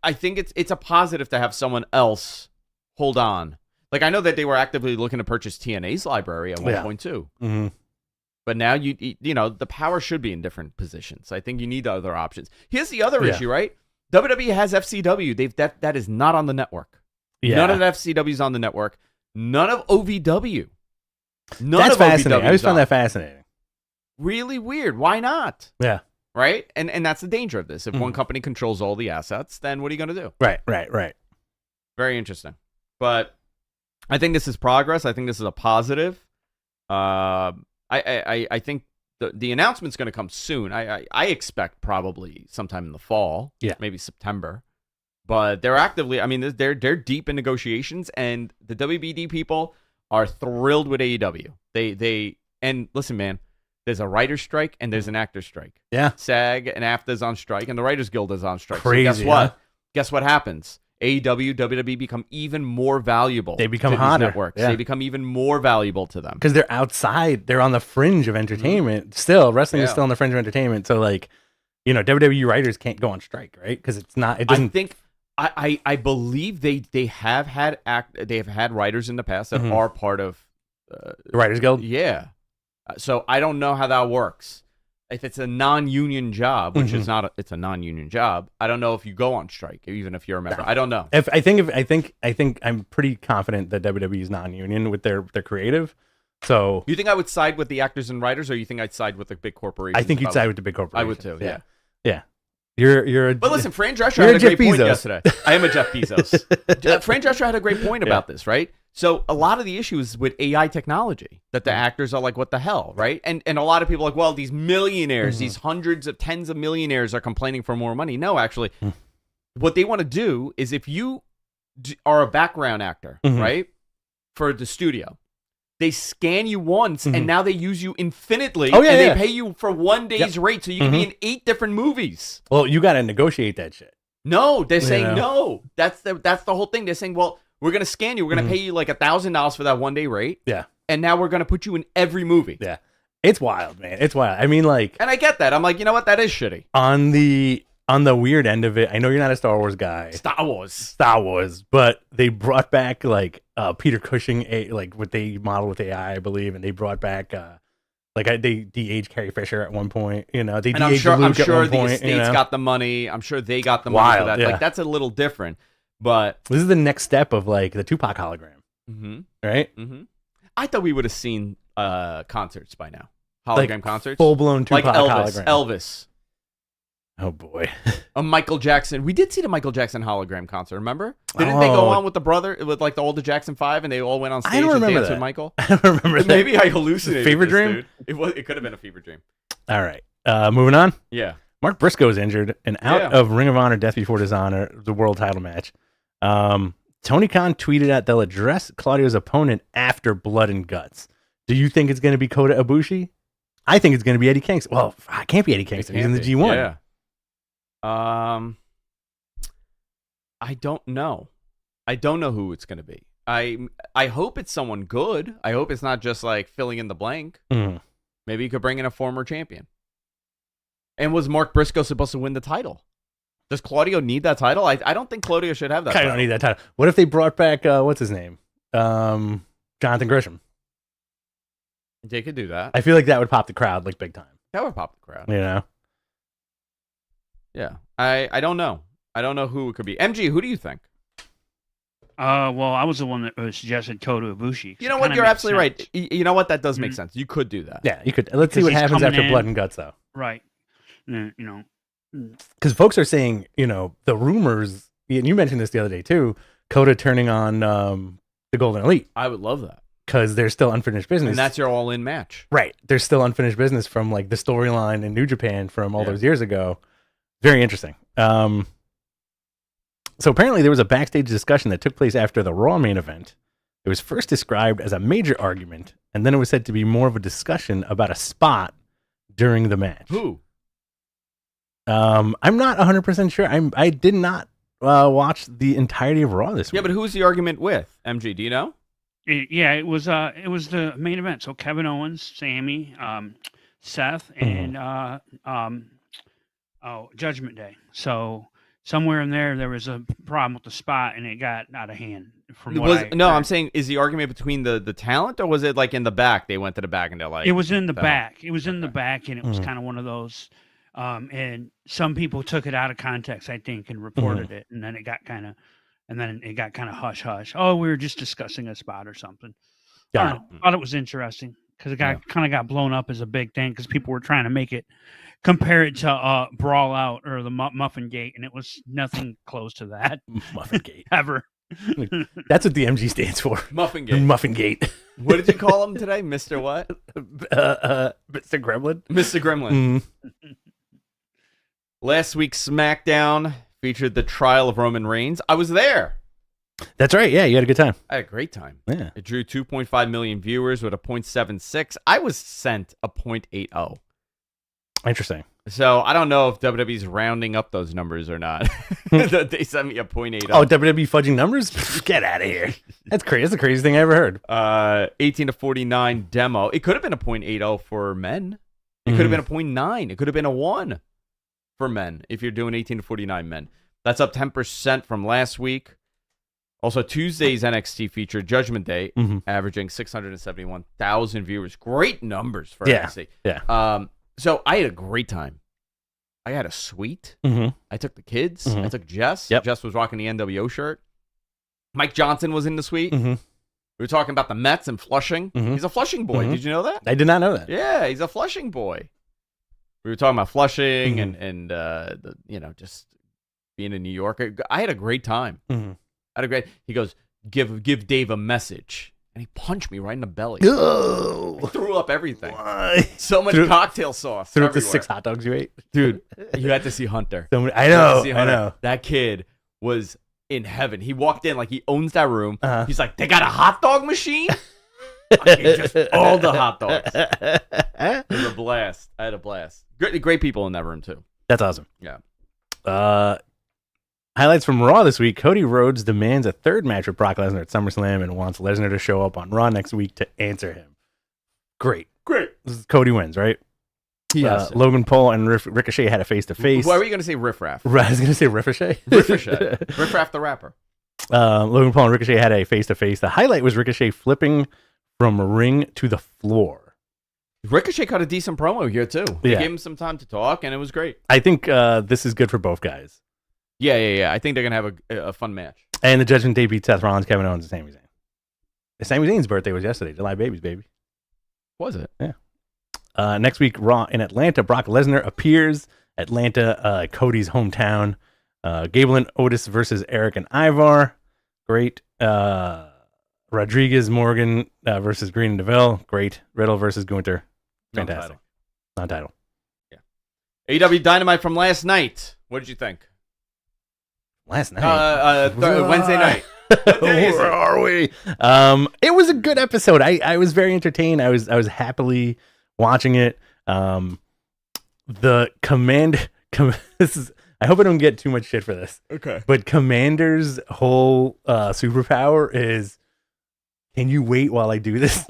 Speaker 1: I think it's a positive to have someone else hold on. Like, I know that they were actively looking to purchase TNA's library at one point too. But now the power should be in different positions. I think you need other options. Here's the other issue, right? WWE has FCW. That is not on the network. None of the FCW is on the network. None of OVW.
Speaker 2: That's fascinating. I always found that fascinating.
Speaker 1: Really weird. Why not?
Speaker 2: Yeah.
Speaker 1: Right? And that's the danger of this. If one company controls all the assets, then what are you going to do?
Speaker 2: Right.
Speaker 1: Very interesting. But I think this is progress. I think this is a positive. I think the announcement's going to come soon. I expect probably sometime in the fall. Yeah. Maybe September. But they're actively, they're deep in negotiations, and the WBD people are thrilled with AEW. And listen, man, there's a writer's strike and there's an actor's strike.
Speaker 2: Yeah.
Speaker 1: SAG and AFTRA's on strike and the Writers Guild is on strike.
Speaker 2: Crazy,
Speaker 1: so guess what?
Speaker 2: Huh?
Speaker 1: Guess what happens? AEW, WWE become even more valuable.
Speaker 2: They become
Speaker 1: to
Speaker 2: hotter.
Speaker 1: These networks.
Speaker 2: Yeah.
Speaker 1: They become even more valuable to them.
Speaker 2: Because they're outside. They're on the fringe of entertainment. Still, wrestling is still on the fringe of entertainment. So, like, WWE writers can't go on strike, right? Because it doesn't...
Speaker 1: I believe they have had writers in the past that are part of
Speaker 2: the Writers Guild.
Speaker 1: Yeah, so I don't know how that works. If it's a non-union job, which is not, it's a non-union job. I don't know if you go on strike, even if you're a member. I don't know.
Speaker 2: I think I'm pretty confident that WWE is non-union with their creative. So
Speaker 1: you think I would side with the actors and writers, or you think I'd side with the big corporations?
Speaker 2: I think you'd side with the big corporations.
Speaker 1: I would too. Yeah.
Speaker 2: You're a,
Speaker 1: but listen, Fran Drescher had a
Speaker 2: Jeff
Speaker 1: great point
Speaker 2: Bezos.
Speaker 1: yesterday. I am a Jeff Bezos. Fran Drescher had a great point about this, right? So a lot of the issues with AI technology that the actors are like, what the hell, right? And a lot of people are like, well, these millionaires, these tens of millionaires are complaining for more money. No, actually, what they want to do is if you are a background actor, right, for the studio, they scan you once, and now they use you infinitely, and they pay you for one day's rate, so you can be in 8 different movies.
Speaker 2: Well, you got to negotiate that shit.
Speaker 1: No, they're saying no. That's the whole thing. They're saying, well, we're going to scan you. We're going to pay you like $1,000 for that one-day rate.
Speaker 2: Yeah.
Speaker 1: And now we're going to put you in every movie.
Speaker 2: Yeah. It's wild, man. It's wild. I mean, like...
Speaker 1: And I get that. I'm like, you know what? That is shitty.
Speaker 2: On the weird end of it, I know you're not a Star Wars guy.
Speaker 1: Star Wars.
Speaker 2: But they brought back, like, Peter Cushing, like, what they modeled with AI, I believe, and they brought back... they de-aged Carrie Fisher at one point, you know. They de-aged Luke
Speaker 1: I'm sure
Speaker 2: at one point,
Speaker 1: the estates got the money. I'm sure they got the money for that.
Speaker 2: Yeah.
Speaker 1: Like, that's a little different. But
Speaker 2: this is the next step of like the Tupac hologram, right?
Speaker 1: I thought we would have seen concerts by now, hologram concerts,
Speaker 2: full blown Tupac
Speaker 1: like
Speaker 2: hologram.
Speaker 1: Elvis.
Speaker 2: Oh boy,
Speaker 1: A Michael Jackson. We did see the Michael Jackson hologram concert. Remember? Didn't they go on with like all the Jackson 5, and they all went on stage and danced with Michael?
Speaker 2: I don't remember that.
Speaker 1: Maybe I hallucinated.
Speaker 2: Fever dream?
Speaker 1: Dude. It could have been a fever dream.
Speaker 2: All right, moving on.
Speaker 1: Yeah.
Speaker 2: Mark Briscoe's injured and out of Ring of Honor Death Before Dishonor, the world title match. Tony Khan tweeted out they'll address Claudio's opponent after Blood and Guts. Do you think it's going to be Kota Ibushi? I think it's going to be Eddie Kingston. Well, it can't be Eddie Kingston. He's in the G1.
Speaker 1: Yeah. I don't know. I don't know who it's going to be. I hope it's someone good. I hope it's not just like filling in the blank. Maybe you could bring in a former champion. And was Mark Briscoe supposed to win the title? Does Claudio need that title? I don't think Claudio should have that title.
Speaker 2: I don't need that title. What if they brought back, what's his name? Jonathan Gresham.
Speaker 1: They could do that.
Speaker 2: I feel like that would pop the crowd like big time.
Speaker 1: That would pop the crowd.
Speaker 2: You know?
Speaker 1: Yeah. I don't know. I don't know who it could be. MG, who do you think?
Speaker 3: Well, I was the one that suggested Kota Ibushi.
Speaker 1: You know what? You're absolutely right. You know what? That does make sense. You could do that.
Speaker 2: Yeah, you could. Let's see what happens after Blood and Guts, though.
Speaker 3: Right. You know.
Speaker 2: Because folks are saying, you know, the rumors, and you mentioned this the other day, too, Kota turning on the Golden Elite.
Speaker 1: I would love that.
Speaker 2: Because there's still unfinished business.
Speaker 1: And that's your all-in match.
Speaker 2: Right. There's still unfinished business from, like, the storyline in New Japan from all those years ago. Very interesting. So apparently there was a backstage discussion that took place after the Raw main event. It was first described as a major argument, and then it was said to be more of a discussion about a spot during the match.
Speaker 1: Who?
Speaker 2: I'm not 100% sure. I did not watch the entirety of Raw this week.
Speaker 1: Yeah, but who's the argument with? MG, do you know?
Speaker 3: Yeah, it was the main event. So Kevin Owens, Sammy, Seth, and Judgment Day. So somewhere in there was a problem with the spot, and it got out of hand.
Speaker 1: I'm saying, is the argument between the talent, or was it like in the back? They went to the back and they're like,
Speaker 3: it was in the back. It was in the back, and it was kind of one of those. And some people took it out of context, I think, and reported it, and then it got kind of hush hush. Oh, we were just discussing a spot or something.
Speaker 2: Yeah,
Speaker 3: I thought it was interesting because it kind of got blown up as a big thing because people were trying to compare it to Brawl Out or the Muffin Gate, and it was nothing close to that.
Speaker 2: Muffin Gate
Speaker 3: ever.
Speaker 2: That's what the MG stands for.
Speaker 1: Muffin Gate.
Speaker 2: Muffin Gate.
Speaker 1: What did you call him today, Mr. What?
Speaker 2: Mr. Gremlin.
Speaker 1: Mr. Gremlin. Last week's SmackDown featured the trial of Roman Reigns. I was there.
Speaker 2: That's right. Yeah, you had a good time.
Speaker 1: I had a great time.
Speaker 2: Yeah.
Speaker 1: It drew 2.5 million viewers with a 0.76. I was sent a 0.80.
Speaker 2: Interesting.
Speaker 1: So I don't know if WWE's rounding up those numbers or not. They sent me a 0.80.
Speaker 2: Oh, WWE fudging numbers? Get out of here. That's crazy. That's the craziest thing I ever heard.
Speaker 1: 18 to 49 demo. It could have been a 0.80 for men. It could have been a 0.9. It could have been a 1 for men if you're doing 18 to 49 men. That's up 10% from last week. Also, Tuesday's NXT featured Judgment Day, averaging 671,000 viewers. Great numbers for NXT.
Speaker 2: Yeah.
Speaker 1: So I had a great time. I had a suite. I took the kids. I took Jess.
Speaker 2: Yep.
Speaker 1: Jess was rocking the NWO shirt. Mike Johnson was in the suite. We were talking about the Mets and Flushing.
Speaker 2: Mhm.
Speaker 1: He's a Flushing boy.
Speaker 2: Mhm.
Speaker 1: Did you know that?
Speaker 2: I did not know that.
Speaker 1: Yeah, he's a Flushing boy. We were talking about Flushing
Speaker 2: Mhm.
Speaker 1: and just being in New York. I had a great time. He goes, give Dave a message. And he punched me right in the belly.
Speaker 2: Oh,
Speaker 1: I threw up everything.
Speaker 2: why?
Speaker 1: So much cocktail sauce.
Speaker 2: Threw up the
Speaker 1: everywhere.
Speaker 2: 6 hot dogs you ate,
Speaker 1: Dude, you had to see Hunter.
Speaker 2: I
Speaker 1: You had to
Speaker 2: know.
Speaker 1: see
Speaker 2: I
Speaker 1: Hunter.
Speaker 2: know.
Speaker 1: That kid was in heaven. He walked in like he owns that room.
Speaker 2: Uh-huh.
Speaker 1: He's like, they got a hot dog machine? Just all the hot dogs. It was a blast. I had a blast. Great people in that room too.
Speaker 2: That's awesome.
Speaker 1: Yeah.
Speaker 2: Highlights from Raw this week. Cody Rhodes demands a third match with Brock Lesnar at SummerSlam and wants Lesnar to show up on Raw next week to answer him. Great. This is Cody wins, right?
Speaker 1: Yes.
Speaker 2: Logan Paul and Ricochet had a face-to-face.
Speaker 1: Why were you going to say riffraff?
Speaker 2: I was going to say Ricochet.
Speaker 1: Ricochet. Riffraff the rapper.
Speaker 2: Logan Paul and Ricochet had a face-to-face. The highlight was Ricochet flipping from ring to the floor.
Speaker 1: Ricochet cut a decent promo here too. They
Speaker 2: Yeah.
Speaker 1: gave him some time to talk, and it was great.
Speaker 2: I think this is good for both guys.
Speaker 1: Yeah. I think they're going to have a fun match.
Speaker 2: And the Judgment Day beat Seth Rollins, Kevin Owens, and Sami Zayn. Sami Zayn's birthday was yesterday. July babies, baby.
Speaker 1: Was it?
Speaker 2: Yeah. Next week, Raw in Atlanta. Brock Lesnar appears. Atlanta, Cody's hometown. Gable and Otis versus Eric and Ivar. Great. Rodriguez, Morgan versus Green and DeVille. Great. Riddle versus Gunther. Fantastic. Non-title.
Speaker 1: AEW Dynamite from last night. What did you think?
Speaker 2: Last night.
Speaker 1: Wednesday night. What day is it?
Speaker 2: Where are we? It was a good episode. I was very entertained. I was happily watching it. The this is. I hope I don't get too much shit for this.
Speaker 1: Okay.
Speaker 2: But Commander's whole superpower is, can you wait while I do this?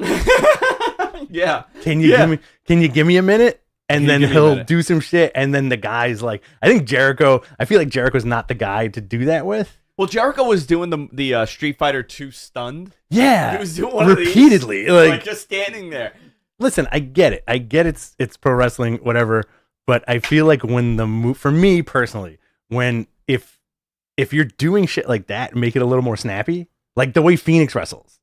Speaker 1: Yeah.
Speaker 2: Can you give me a minute? And
Speaker 1: Can you
Speaker 2: then
Speaker 1: give me a
Speaker 2: he'll
Speaker 1: minute?
Speaker 2: do some shit. And then the guy's like, I feel like Jericho's not the guy to do that with.
Speaker 1: Well, Jericho was doing the Street Fighter 2 stunned.
Speaker 2: Yeah.
Speaker 1: He was doing one of these,
Speaker 2: repeatedly. Like,
Speaker 1: just standing there.
Speaker 2: listen, I get it. It's pro wrestling, whatever. But I feel like when the move, for me personally, if you're doing shit like that, make it a little more snappy, like the way Phoenix wrestles,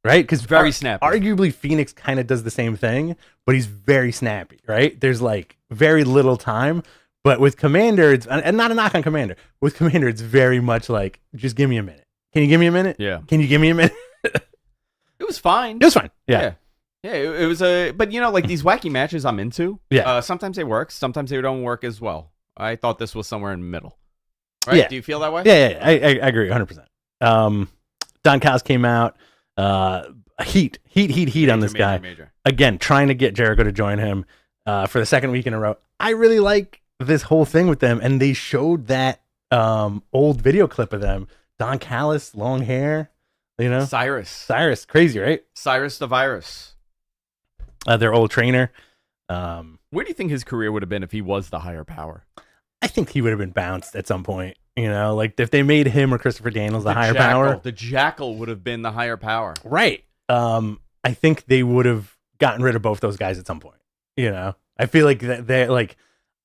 Speaker 2: right? Because
Speaker 1: Very snappy.
Speaker 2: Arguably, Phoenix kind of does the same thing, but he's very snappy, right? There's like very little time. But with Commander, it's, and not a knock on Commander. With Commander, it's very much like, just give me a minute. Can you give me a minute?
Speaker 1: Yeah.
Speaker 2: Can you give me a minute?
Speaker 1: It was fine.
Speaker 2: It was fine. Yeah.
Speaker 1: Yeah, it was but like these wacky matches I'm into.
Speaker 2: Yeah.
Speaker 1: Sometimes they work, sometimes they don't work as well. I thought this was somewhere in the middle. Right?
Speaker 2: Yeah.
Speaker 1: Do you feel that way?
Speaker 2: Yeah. I agree 100%. Don Callis came out. Heat on this guy.
Speaker 1: Major.
Speaker 2: Again, trying to get Jericho to join him for the second week in a row. I really like this whole thing with them, and they showed that old video clip of them. Don Callis, long hair,
Speaker 1: Cyrus,
Speaker 2: crazy, right?
Speaker 1: Cyrus the Virus.
Speaker 2: Their old trainer.
Speaker 1: Where do you think his career would have been if he was the higher power?
Speaker 2: I think he would have been bounced at some point. Like if they made him or Christopher Daniels the higher
Speaker 1: Jackal.
Speaker 2: power.
Speaker 1: The Jackal would have been the higher power.
Speaker 2: Right. I think they would have gotten rid of both those guys at some point. I feel like they're like,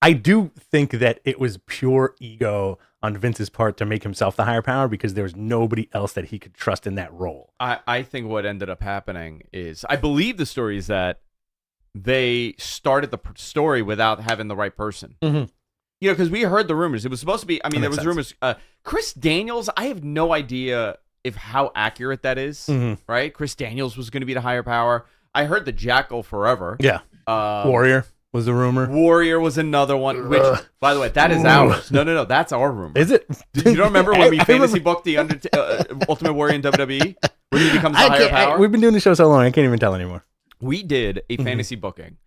Speaker 2: I do think that it was pure ego on Vince's part to make himself the higher power because there was nobody else that he could trust in that role.
Speaker 1: I think what ended up happening is, I believe the story is that they started the story without having the right person.
Speaker 2: Mm-hmm.
Speaker 1: Because we heard the rumors. It was supposed to be, there was
Speaker 2: sense.
Speaker 1: rumors. Chris Daniels, I have no idea how accurate that is,
Speaker 2: Mm-hmm.
Speaker 1: right? Chris Daniels was going to be the higher power. I heard the Jackal forever.
Speaker 2: Yeah. Warrior was a rumor.
Speaker 1: Warrior was another one, which, by the way, that is ours. No, that's our rumor.
Speaker 2: Is it?
Speaker 1: You don't remember when we
Speaker 2: I
Speaker 1: fantasy
Speaker 2: remember.
Speaker 1: booked the Ultimate Warrior in WWE? When he becomes the higher power?
Speaker 2: We've been doing the show so long, I can't even tell anymore.
Speaker 1: We did a
Speaker 2: Mm-hmm.
Speaker 1: fantasy booking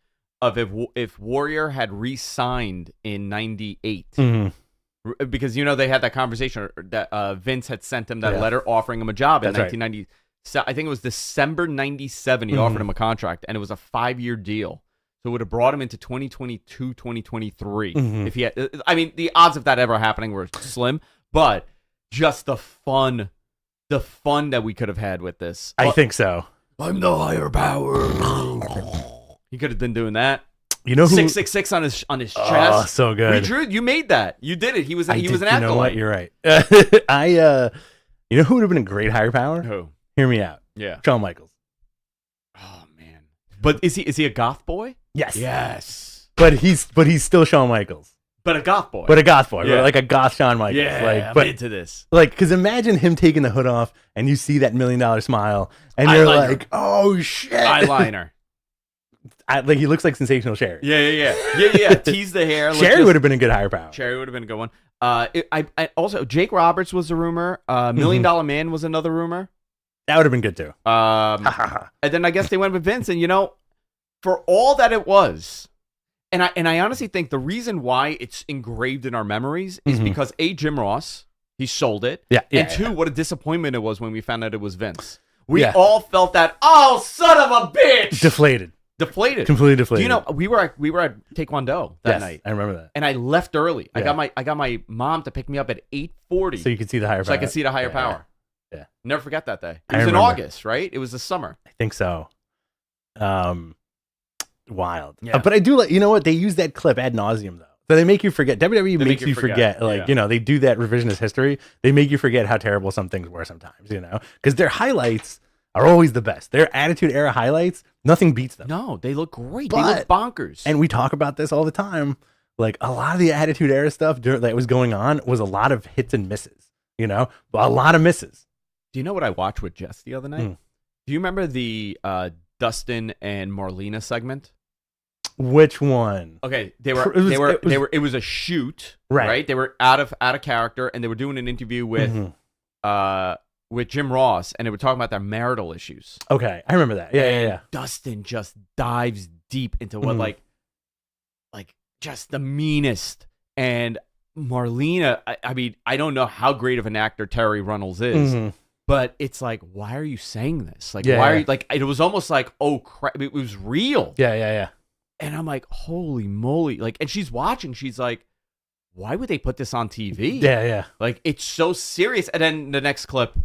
Speaker 1: of if Warrior had re-signed in 98.
Speaker 2: Mm-hmm.
Speaker 1: Because, they had that conversation that Vince had sent him that
Speaker 2: Yeah.
Speaker 1: letter offering him a job in
Speaker 2: That's right.
Speaker 1: 1990. So I think it was December 97 he offered him a contract, and it was a 5-year deal. So it would have brought him into 2022, 2023.
Speaker 2: Mhm.
Speaker 1: If he had, the odds of that ever happening were slim, but just the fun that we could have had with this.
Speaker 2: I think so.
Speaker 1: I'm the higher power. He could have been doing that.
Speaker 2: You know who?
Speaker 1: 666 on his chest.
Speaker 2: Oh, so good.
Speaker 1: You made that. You did it. He was an
Speaker 2: You
Speaker 1: acolyte.
Speaker 2: know what? You're right. You know who would have been a great higher power?
Speaker 1: Who?
Speaker 2: Hear me out.
Speaker 1: Yeah.
Speaker 2: Shawn Michaels.
Speaker 1: Oh man. But is he a goth boy?
Speaker 2: Yes.
Speaker 1: Yes.
Speaker 2: But he's still Shawn Michaels.
Speaker 1: But a goth boy.
Speaker 2: But a goth boy,
Speaker 1: Yeah.
Speaker 2: like a goth Shawn Michaels.
Speaker 1: Yeah,
Speaker 2: like,
Speaker 1: I'm
Speaker 2: but
Speaker 1: into this.
Speaker 2: like, because imagine him taking the hood off, and you see that $1 million smile, and you're
Speaker 1: Eyeliner.
Speaker 2: like, "Oh shit!"
Speaker 1: Eyeliner.
Speaker 2: Like he looks like Sensational Sherry.
Speaker 1: Yeah. Tease the hair.
Speaker 2: Sherry would have been a good higher power.
Speaker 1: Cherry would have been a good one. I also Jake Roberts was a rumor. $1 Million Man was another rumor.
Speaker 2: That would have been good too.
Speaker 1: And then I guess they went with Vince, and for all that it was, and I honestly think the reason why it's engraved in our memories is because Jim Ross, he sold it, and two, what a disappointment it was when we found out it was Vince. We all felt that, oh, son of a bitch,
Speaker 2: Deflated, completely deflated.
Speaker 1: Do you know we were at Taekwondo that night?
Speaker 2: I remember that.
Speaker 1: And I left early.
Speaker 2: Yeah.
Speaker 1: I got my mom to pick me up at 8:40,
Speaker 2: So you could see the higher power.
Speaker 1: so I could see the higher power.
Speaker 2: Yeah.
Speaker 1: Never forget that day. It
Speaker 2: I
Speaker 1: was in
Speaker 2: remember.
Speaker 1: August, right? It was the summer.
Speaker 2: I think so. Wild.
Speaker 1: Yeah.
Speaker 2: But I do like, you know what? They use that clip ad nauseum though. So they make you forget. WWE
Speaker 1: They
Speaker 2: makes
Speaker 1: make
Speaker 2: you
Speaker 1: you
Speaker 2: forget.
Speaker 1: forget.
Speaker 2: Like,
Speaker 1: Yeah.
Speaker 2: they do that revisionist history. They make you forget how terrible some things were sometimes, because their highlights are always the best. Their Attitude Era highlights, nothing beats them.
Speaker 1: No, they look great.
Speaker 2: But-
Speaker 1: they look bonkers.
Speaker 2: And we talk about this all the time. Like a lot of the Attitude Era stuff that was going on was a lot of hits and misses, a lot of misses.
Speaker 1: do you know what I watched with Jess the other night? Do you remember the Dustin and Marlena segment?
Speaker 2: Which one?
Speaker 1: Okay, it was a shoot,
Speaker 2: Right.
Speaker 1: They were out of character, and they were doing an interview with Jim Ross, and they were talking about their marital issues.
Speaker 2: Okay, I remember that. Yeah.
Speaker 1: Dustin just dives deep into what like just the meanest, and Marlena. I mean, I don't know how great of an actor Terry Runnels is, but it's like, why are you saying this? Like, why are you like? It was almost like, oh crap, it was real.
Speaker 2: Yeah.
Speaker 1: And I'm like, holy moly! Like, and she's watching. She's like, why would they put this on TV?
Speaker 2: Yeah.
Speaker 1: Like, it's so serious. And then the next clip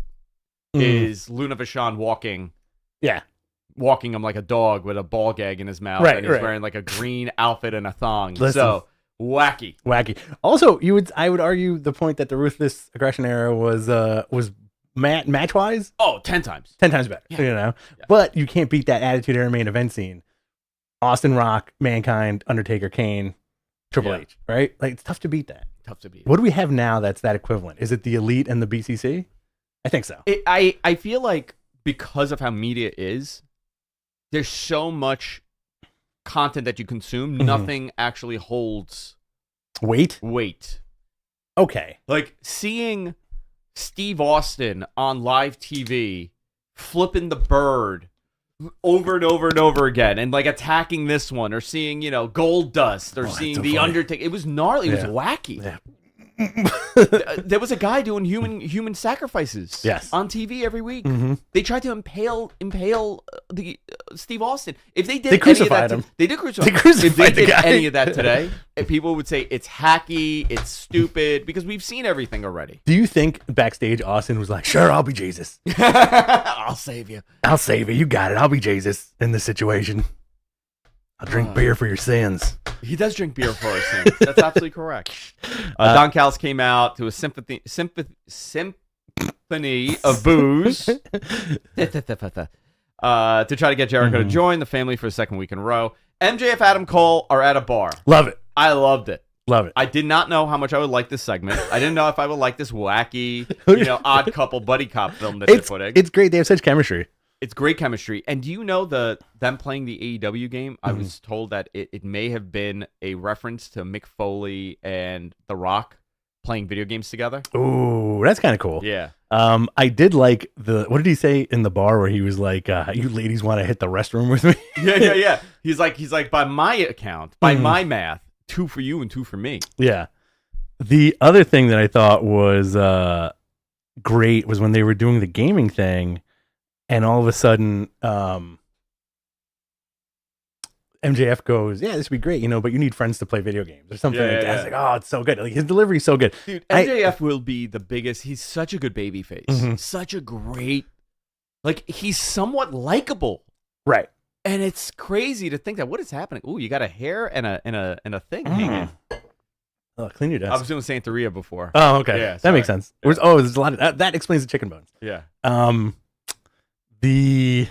Speaker 1: is Luna Vachon walking him like a dog with a ball gag in his mouth, and he's wearing like a green outfit and a thong.
Speaker 2: Listen.
Speaker 1: So wacky.
Speaker 2: Also, I would argue the point that the Ruthless Aggression Era was match wise,
Speaker 1: 10 times.
Speaker 2: 10 times better.
Speaker 1: Yeah.
Speaker 2: But you can't beat that Attitude Era main event scene. Austin, Rock, Mankind, Undertaker, Kane, Triple H, right? Like, it's tough to beat that.
Speaker 1: Tough to beat.
Speaker 2: What do we have now that's that equivalent? Is it the Elite and the BCC? I think so.
Speaker 1: I feel like because of how media is, there's so much content that you consume, nothing actually holds
Speaker 2: Weight?
Speaker 1: Okay. Like seeing Steve Austin on live TV flipping the bird over and over and over again, and like attacking this one, or seeing Gold Dust, or seeing
Speaker 2: so
Speaker 1: the
Speaker 2: funny.
Speaker 1: Undertaker. It was gnarly. It was wacky.
Speaker 2: Yeah.
Speaker 1: There was a guy doing human sacrifices.
Speaker 2: Yes.
Speaker 1: On TV every week.
Speaker 2: Mhm.
Speaker 1: They tried to impale the Steve Austin. If they did,
Speaker 2: They crucified him.
Speaker 1: They did crucify.
Speaker 2: They crucified
Speaker 1: If they
Speaker 2: the
Speaker 1: did
Speaker 2: guy.
Speaker 1: any of that today, people would say it's hacky, it's stupid, because we've seen everything already.
Speaker 2: Do you think backstage Austin was like, sure, I'll be Jesus.
Speaker 1: I'll save you.
Speaker 2: I'll save you. You got it. I'll be Jesus in this situation. I'll drink beer for your sins.
Speaker 1: He does drink beer for us. That's absolutely correct. Don Callis came out to a symphony of booze to try to get Jericho to join the family for a second week in a row. MJF, Adam Cole are at a bar.
Speaker 2: Love it.
Speaker 1: I loved it.
Speaker 2: Love it.
Speaker 1: I did not know how much I would like this segment. I didn't know if I would like this wacky, odd couple buddy cop film that they're putting.
Speaker 2: It's great. They have such chemistry.
Speaker 1: It's great chemistry. And do you know them playing the AEW game? I was told that it may have been a reference to Mick Foley and The Rock playing video games together.
Speaker 2: Ooh, that's kind of cool.
Speaker 1: Yeah.
Speaker 2: I did like what did he say in the bar where he was like, you ladies want to hit the restroom with me?
Speaker 1: Yeah. He's like, by my account, by my math, 2 for you and 2 for me.
Speaker 2: Yeah. The other thing that I thought was great was when they were doing the gaming thing, and all of a sudden, MJF goes, yeah, this would be great, but you need friends to play video games or something like that. I was like, oh, it's so good. Like, his delivery's so good.
Speaker 1: Dude, MJF will be the biggest. He's such a good babyface. Such a great, he's somewhat likable.
Speaker 2: Right.
Speaker 1: And it's crazy to think that what is happening. Ooh, you got a hair and a thing hanging.
Speaker 2: Oh, clean your desk.
Speaker 1: I was doing Santeria before.
Speaker 2: Oh, okay.
Speaker 1: Yeah,
Speaker 2: that makes sense.
Speaker 1: Yeah.
Speaker 2: There's a lot of that explains the chicken bones.
Speaker 1: Yeah.
Speaker 2: The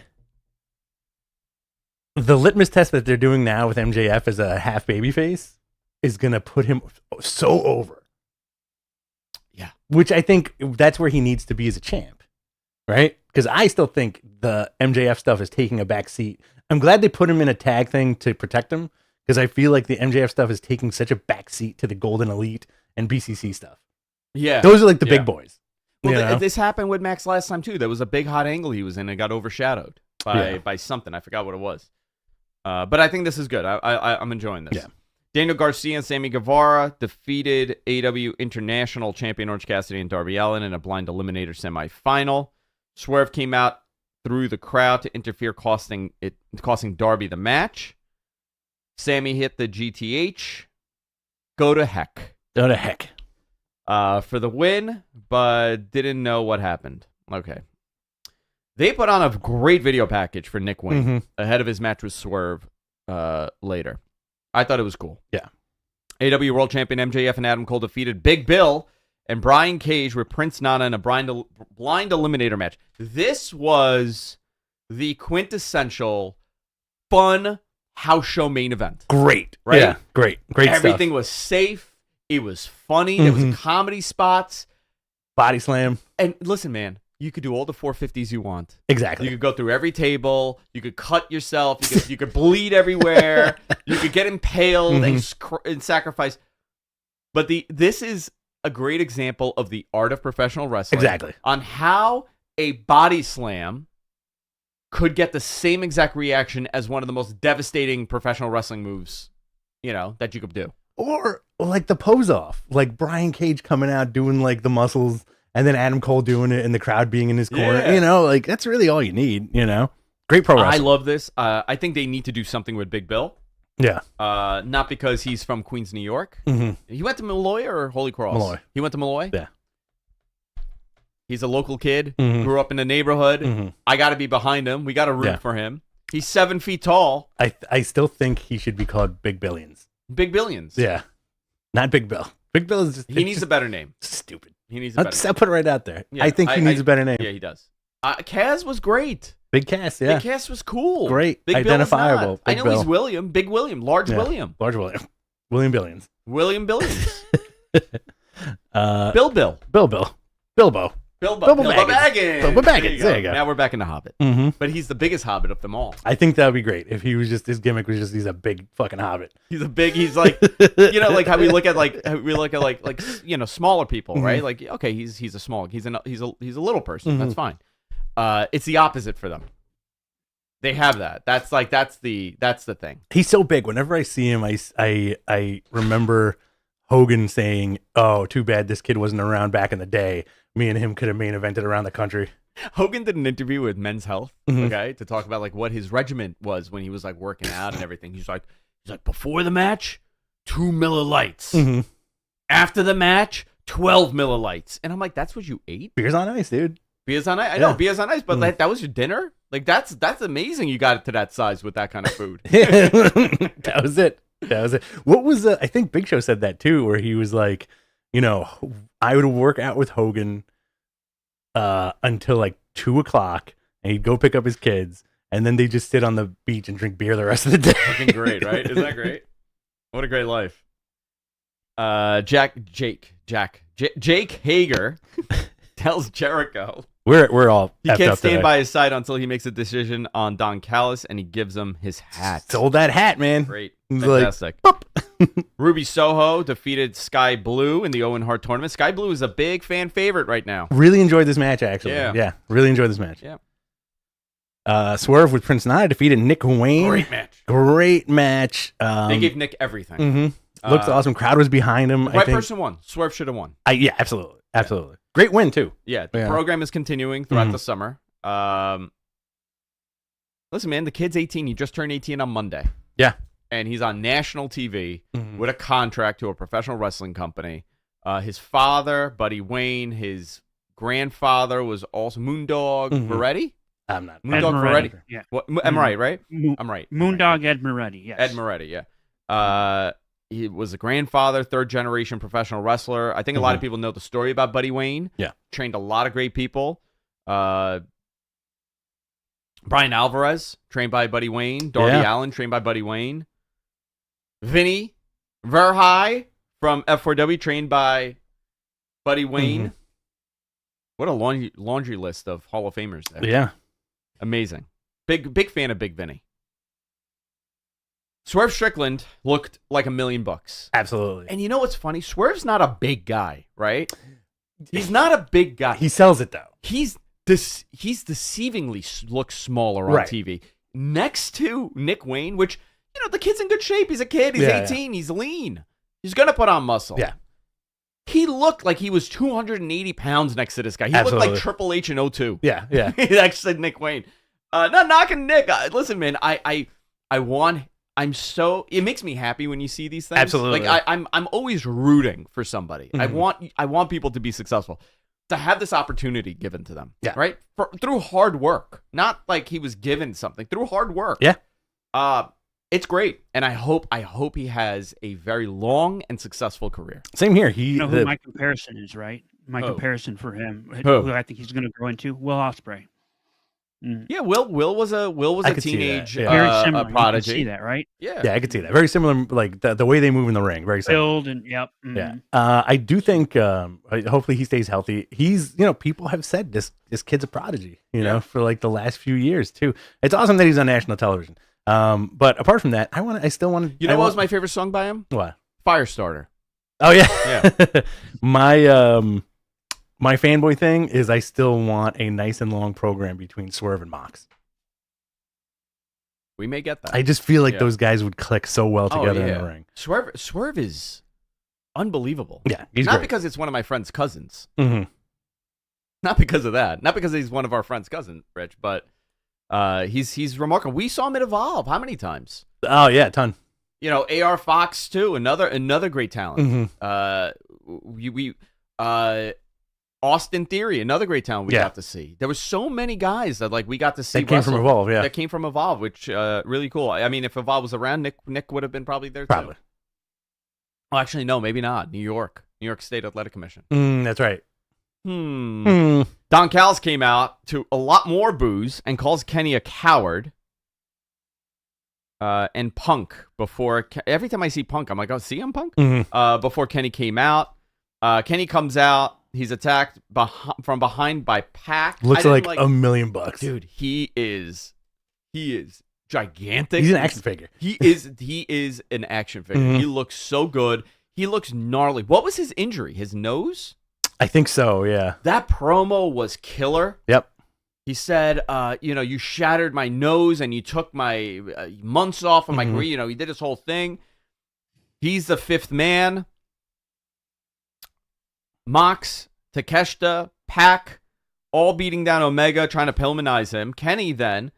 Speaker 2: litmus test that they're doing now with MJF as a half babyface is going to put him so over.
Speaker 1: Yeah.
Speaker 2: Which I think that's where he needs to be as a champ, right? Because I still think the MJF stuff is taking a back seat. I'm glad they put him in a tag thing to protect him, because I feel like the MJF stuff is taking such a back seat to the Golden Elite and BCC stuff.
Speaker 1: Yeah.
Speaker 2: Those are like the big boys.
Speaker 1: Well, this happened with Max last time, too. There was a big hot angle he was in and got overshadowed by something. I forgot what it was. But I think this is good. I'm enjoying this.
Speaker 2: Yeah.
Speaker 1: Daniel Garcia and Sammy Guevara defeated AEW International Champion Orange Cassidy and Darby Allin in a blind eliminator semifinal. Swerve came out through the crowd to interfere, costing Darby the match. Sammy hit the GTH. Go to heck. For the win, but didn't know what happened. Okay. They put on a great video package for Nick Wayne ahead of his match with Swerve later. I thought it was cool.
Speaker 2: Yeah.
Speaker 1: AEW World Champion MJF and Adam Cole defeated Big Bill and Brian Cage with Prince Nana in a blind eliminator match. This was the quintessential fun house show main event.
Speaker 2: Great.
Speaker 1: Right?
Speaker 2: Yeah, great
Speaker 1: Everything
Speaker 2: stuff.
Speaker 1: was safe. It was funny. There was comedy spots.
Speaker 2: Body slam.
Speaker 1: And listen, man, you could do all the 450s you want.
Speaker 2: Exactly.
Speaker 1: You could go through every table. You could cut yourself. You could bleed everywhere. You could get impaled and sacrifice. But this is a great example of the art of professional wrestling.
Speaker 2: Exactly.
Speaker 1: On how a body slam could get the same exact reaction as one of the most devastating professional wrestling moves, that you could do.
Speaker 2: Or like the pose off, like Brian Cage coming out doing like the muscles, and then Adam Cole doing it, and the crowd being in his corner.
Speaker 1: Yeah.
Speaker 2: Like that's really all you need. Great pro wrestling.
Speaker 1: I love this. I think they need to do something with Big Bill.
Speaker 2: Yeah.
Speaker 1: Not because he's from Queens, New York. He went to Malloy or Holy Cross?
Speaker 2: Malloy.
Speaker 1: He went to Malloy?
Speaker 2: Yeah.
Speaker 1: He's a local kid. Grew up in the neighborhood. I got to be behind him. We got to root for him. He's 7 feet tall.
Speaker 2: I still think he should be called Big Billions.
Speaker 1: Big Billions.
Speaker 2: Yeah. Not Big Bill. Big Bill is just...
Speaker 1: He needs a better name.
Speaker 2: Stupid.
Speaker 1: He needs a better name.
Speaker 2: I'll put it right out there.
Speaker 1: Yeah,
Speaker 2: I think he needs a better name.
Speaker 1: Yeah, he does. Kaz was great.
Speaker 2: Big Cass, yeah.
Speaker 1: Big Cass was cool.
Speaker 2: Great.
Speaker 1: Big
Speaker 2: Identifiable.
Speaker 1: I know
Speaker 2: Bill.
Speaker 1: he's William. Big William. Large William.
Speaker 2: Large William. William Billions.
Speaker 1: William Billions.
Speaker 2: Bilbo.
Speaker 1: Bilbo Baggins.
Speaker 2: Bilbo Baggins. There you go.
Speaker 1: Now we're back in the Hobbit. But he's the biggest Hobbit of them all.
Speaker 2: I think that would be great if he was just, his gimmick was just, he's a big fucking Hobbit.
Speaker 1: He's like, like how we look at smaller people, right? Like, okay, he's a little person. That's fine. It's the opposite for them. They have that. That's the thing.
Speaker 2: He's so big. Whenever I see him, I remember Hogan saying, "Oh, too bad this kid wasn't around back in the day. Me and him could have main evented around the country."
Speaker 1: Hogan did an interview with Men's Health, okay, to talk about like what his regimen was when he was like working out and everything. He's like before the match, 2 millilights. After the match, 12 millilights. And I'm like, that's what you ate?
Speaker 2: Beers on ice, dude.
Speaker 1: Beers on ice. I know, beers on ice, but that was your dinner? Like that's amazing you got it to that size with that kind of food.
Speaker 2: That was it. What was I think Big Show said that too, where he was like, I would work out with Hogan until like 2:00, and he'd go pick up his kids, and then they just sit on the beach and drink beer the rest of the day.
Speaker 1: Fucking great, right? Isn't that great? What a great life. Jake Hager tells Jericho
Speaker 2: we're all
Speaker 1: he can't stand by his side until he makes a decision on Don Callis, and he gives him his hat.
Speaker 2: Sold that hat, man.
Speaker 1: Great.
Speaker 2: He's
Speaker 1: Fantastic.
Speaker 2: Like,
Speaker 1: Ruby Soho defeated Sky Blue in the Owen Hart tournament. Sky Blue is a big fan favorite right now.
Speaker 2: Really enjoyed this match, actually. Yeah, really enjoyed this match.
Speaker 1: Yeah.
Speaker 2: Swerve with Prince Nana defeated Nick Wayne. Great match.
Speaker 1: They gave Nick everything.
Speaker 2: Looked awesome. Crowd was behind him.
Speaker 1: Right person won. Swerve should have won.
Speaker 2: Yeah, absolutely. Absolutely. Great win, too.
Speaker 1: Yeah, the program is continuing throughout the summer. Listen, man, the kid's 18. He just turned 18 on Monday.
Speaker 2: Yeah.
Speaker 1: And he's on national TV with a contract to a professional wrestling company. His father, Buddy Wayne, his grandfather was also Moondog Moretti.
Speaker 2: I'm not.
Speaker 1: Moondog Moretti.
Speaker 3: Yeah.
Speaker 1: What, am I right? I'm right.
Speaker 3: Moondog Ed Moretti, yes.
Speaker 1: Ed Moretti, yeah. He was a grandfather, third-generation professional wrestler. I think a lot of people know the story about Buddy Wayne.
Speaker 2: Yeah.
Speaker 1: Trained a lot of great people. Brian Alvarez, trained by Buddy Wayne. Darby Allin, trained by Buddy Wayne. Vinny Verhey from F4W, trained by Buddy Wayne. What a laundry list of Hall of Famers there.
Speaker 2: Yeah.
Speaker 1: Amazing. Big fan of Big Vinny. Swerve Strickland looked like $1 million.
Speaker 2: Absolutely.
Speaker 1: And you know what's funny? Swerve's not a big guy, right? He's not a big guy.
Speaker 2: He sells it, though.
Speaker 1: He's deceivingly looks smaller on TV. Next to Nick Wayne, which, the kid's in good shape. He's a kid. He's 18. He's lean. He's going to put on muscle.
Speaker 2: Yeah.
Speaker 1: He looked like he was 280 pounds next to this guy. He looked like Triple H in 02.
Speaker 2: Yeah.
Speaker 1: He actually said Nick Wayne. Not knocking Nick. Listen, man, it makes me happy when you see these things.
Speaker 2: Absolutely.
Speaker 1: Like I'm always rooting for somebody. I want people to be successful. To have this opportunity given to them.
Speaker 2: Yeah.
Speaker 1: Right? Through hard work. Not like he was given something. Through hard work.
Speaker 2: Yeah.
Speaker 1: It's great. And I hope he has a very long and successful career.
Speaker 2: Same here.
Speaker 3: Who my comparison is, right? My comparison for him, who I think he's going to grow into, Will Ospreay.
Speaker 1: Yeah, Will was a teenage
Speaker 3: very similar.
Speaker 1: prodigy.
Speaker 3: You can see that, right?
Speaker 1: Yeah,
Speaker 2: I could see that. Very similar, like the way they move in the ring. Very similar.
Speaker 3: Build and yep. Mm-hmm.
Speaker 2: Yeah, I do think. Hopefully, he stays healthy. He's, people have said this kid's a prodigy. For like the last few years too. It's awesome that he's on national television. But apart from that, I still want to.
Speaker 1: What was my favorite song by him?
Speaker 2: What?
Speaker 1: Firestarter.
Speaker 2: Oh yeah. My fanboy thing is I still want a nice and long program between Swerve and Mox.
Speaker 1: We may get that.
Speaker 2: I just feel like those guys would click so well together in the ring.
Speaker 1: Swerve is unbelievable.
Speaker 2: Yeah, he's
Speaker 1: not
Speaker 2: great.
Speaker 1: Because it's one of my friend's cousins.
Speaker 2: Mm-hmm.
Speaker 1: Not because of that. Not because he's one of our friend's cousins, Rich. But he's remarkable. We saw him at Evolve. How many times?
Speaker 2: Oh yeah, a ton.
Speaker 1: AR Fox too. Another great talent.
Speaker 2: Mm-hmm.
Speaker 1: Austin Theory, another great talent we got to see. There were so many guys that we got to see.
Speaker 2: That came from Evolve,
Speaker 1: That came from Evolve, which really cool. I mean, if Evolve was around, Nick would have been probably there too. Oh, actually, no, maybe not. New York State Athletic Commission.
Speaker 2: That's right.
Speaker 1: Don Callis came out to a lot more boos and calls Kenny a coward. And Punk before. Every time I see Punk, I'm like, oh, see him, Punk?
Speaker 2: Mm-hmm.
Speaker 1: Before Kenny came out, Kenny comes out. He's attacked from behind by Pac.
Speaker 2: Looks like $1 million.
Speaker 1: Dude, he is gigantic.
Speaker 2: He's an action figure.
Speaker 1: He is an action figure.
Speaker 2: Mm-hmm.
Speaker 1: He looks so good. He looks gnarly. What was his injury? His nose?
Speaker 2: I think so, yeah.
Speaker 1: That promo was killer.
Speaker 2: Yep.
Speaker 1: He said, you shattered my nose and you took my months off of my career. He did his whole thing. He's the fifth man. Mox, Takeshita, Pac, all beating down Omega, trying to Pillmanize him. Kenny then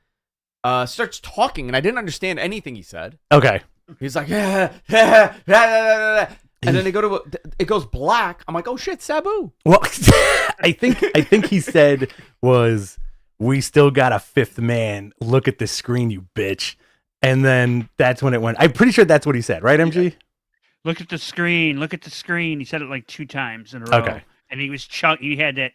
Speaker 1: starts talking, and I didn't understand anything he said.
Speaker 2: Okay.
Speaker 1: He's like, and then it goes black. I'm like, oh shit, Sabu.
Speaker 2: Well, I think he said was, we still got a fifth man. Look at the screen, you bitch. And then that's when it went. I'm pretty sure that's what he said, right, MG? Yeah.
Speaker 3: Look at the screen. Look at the screen. He said it like 2 times in a row.
Speaker 2: Okay.
Speaker 3: And he was he had that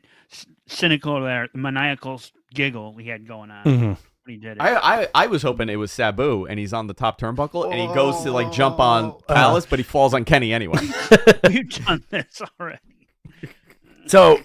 Speaker 3: cynical, maniacal giggle he had going on when he did it.
Speaker 1: I was hoping it was Sabu, and he's on the top turnbuckle, and he goes to jump on Callis, but he falls on Kenny anyway.
Speaker 3: We've done this already.
Speaker 2: So,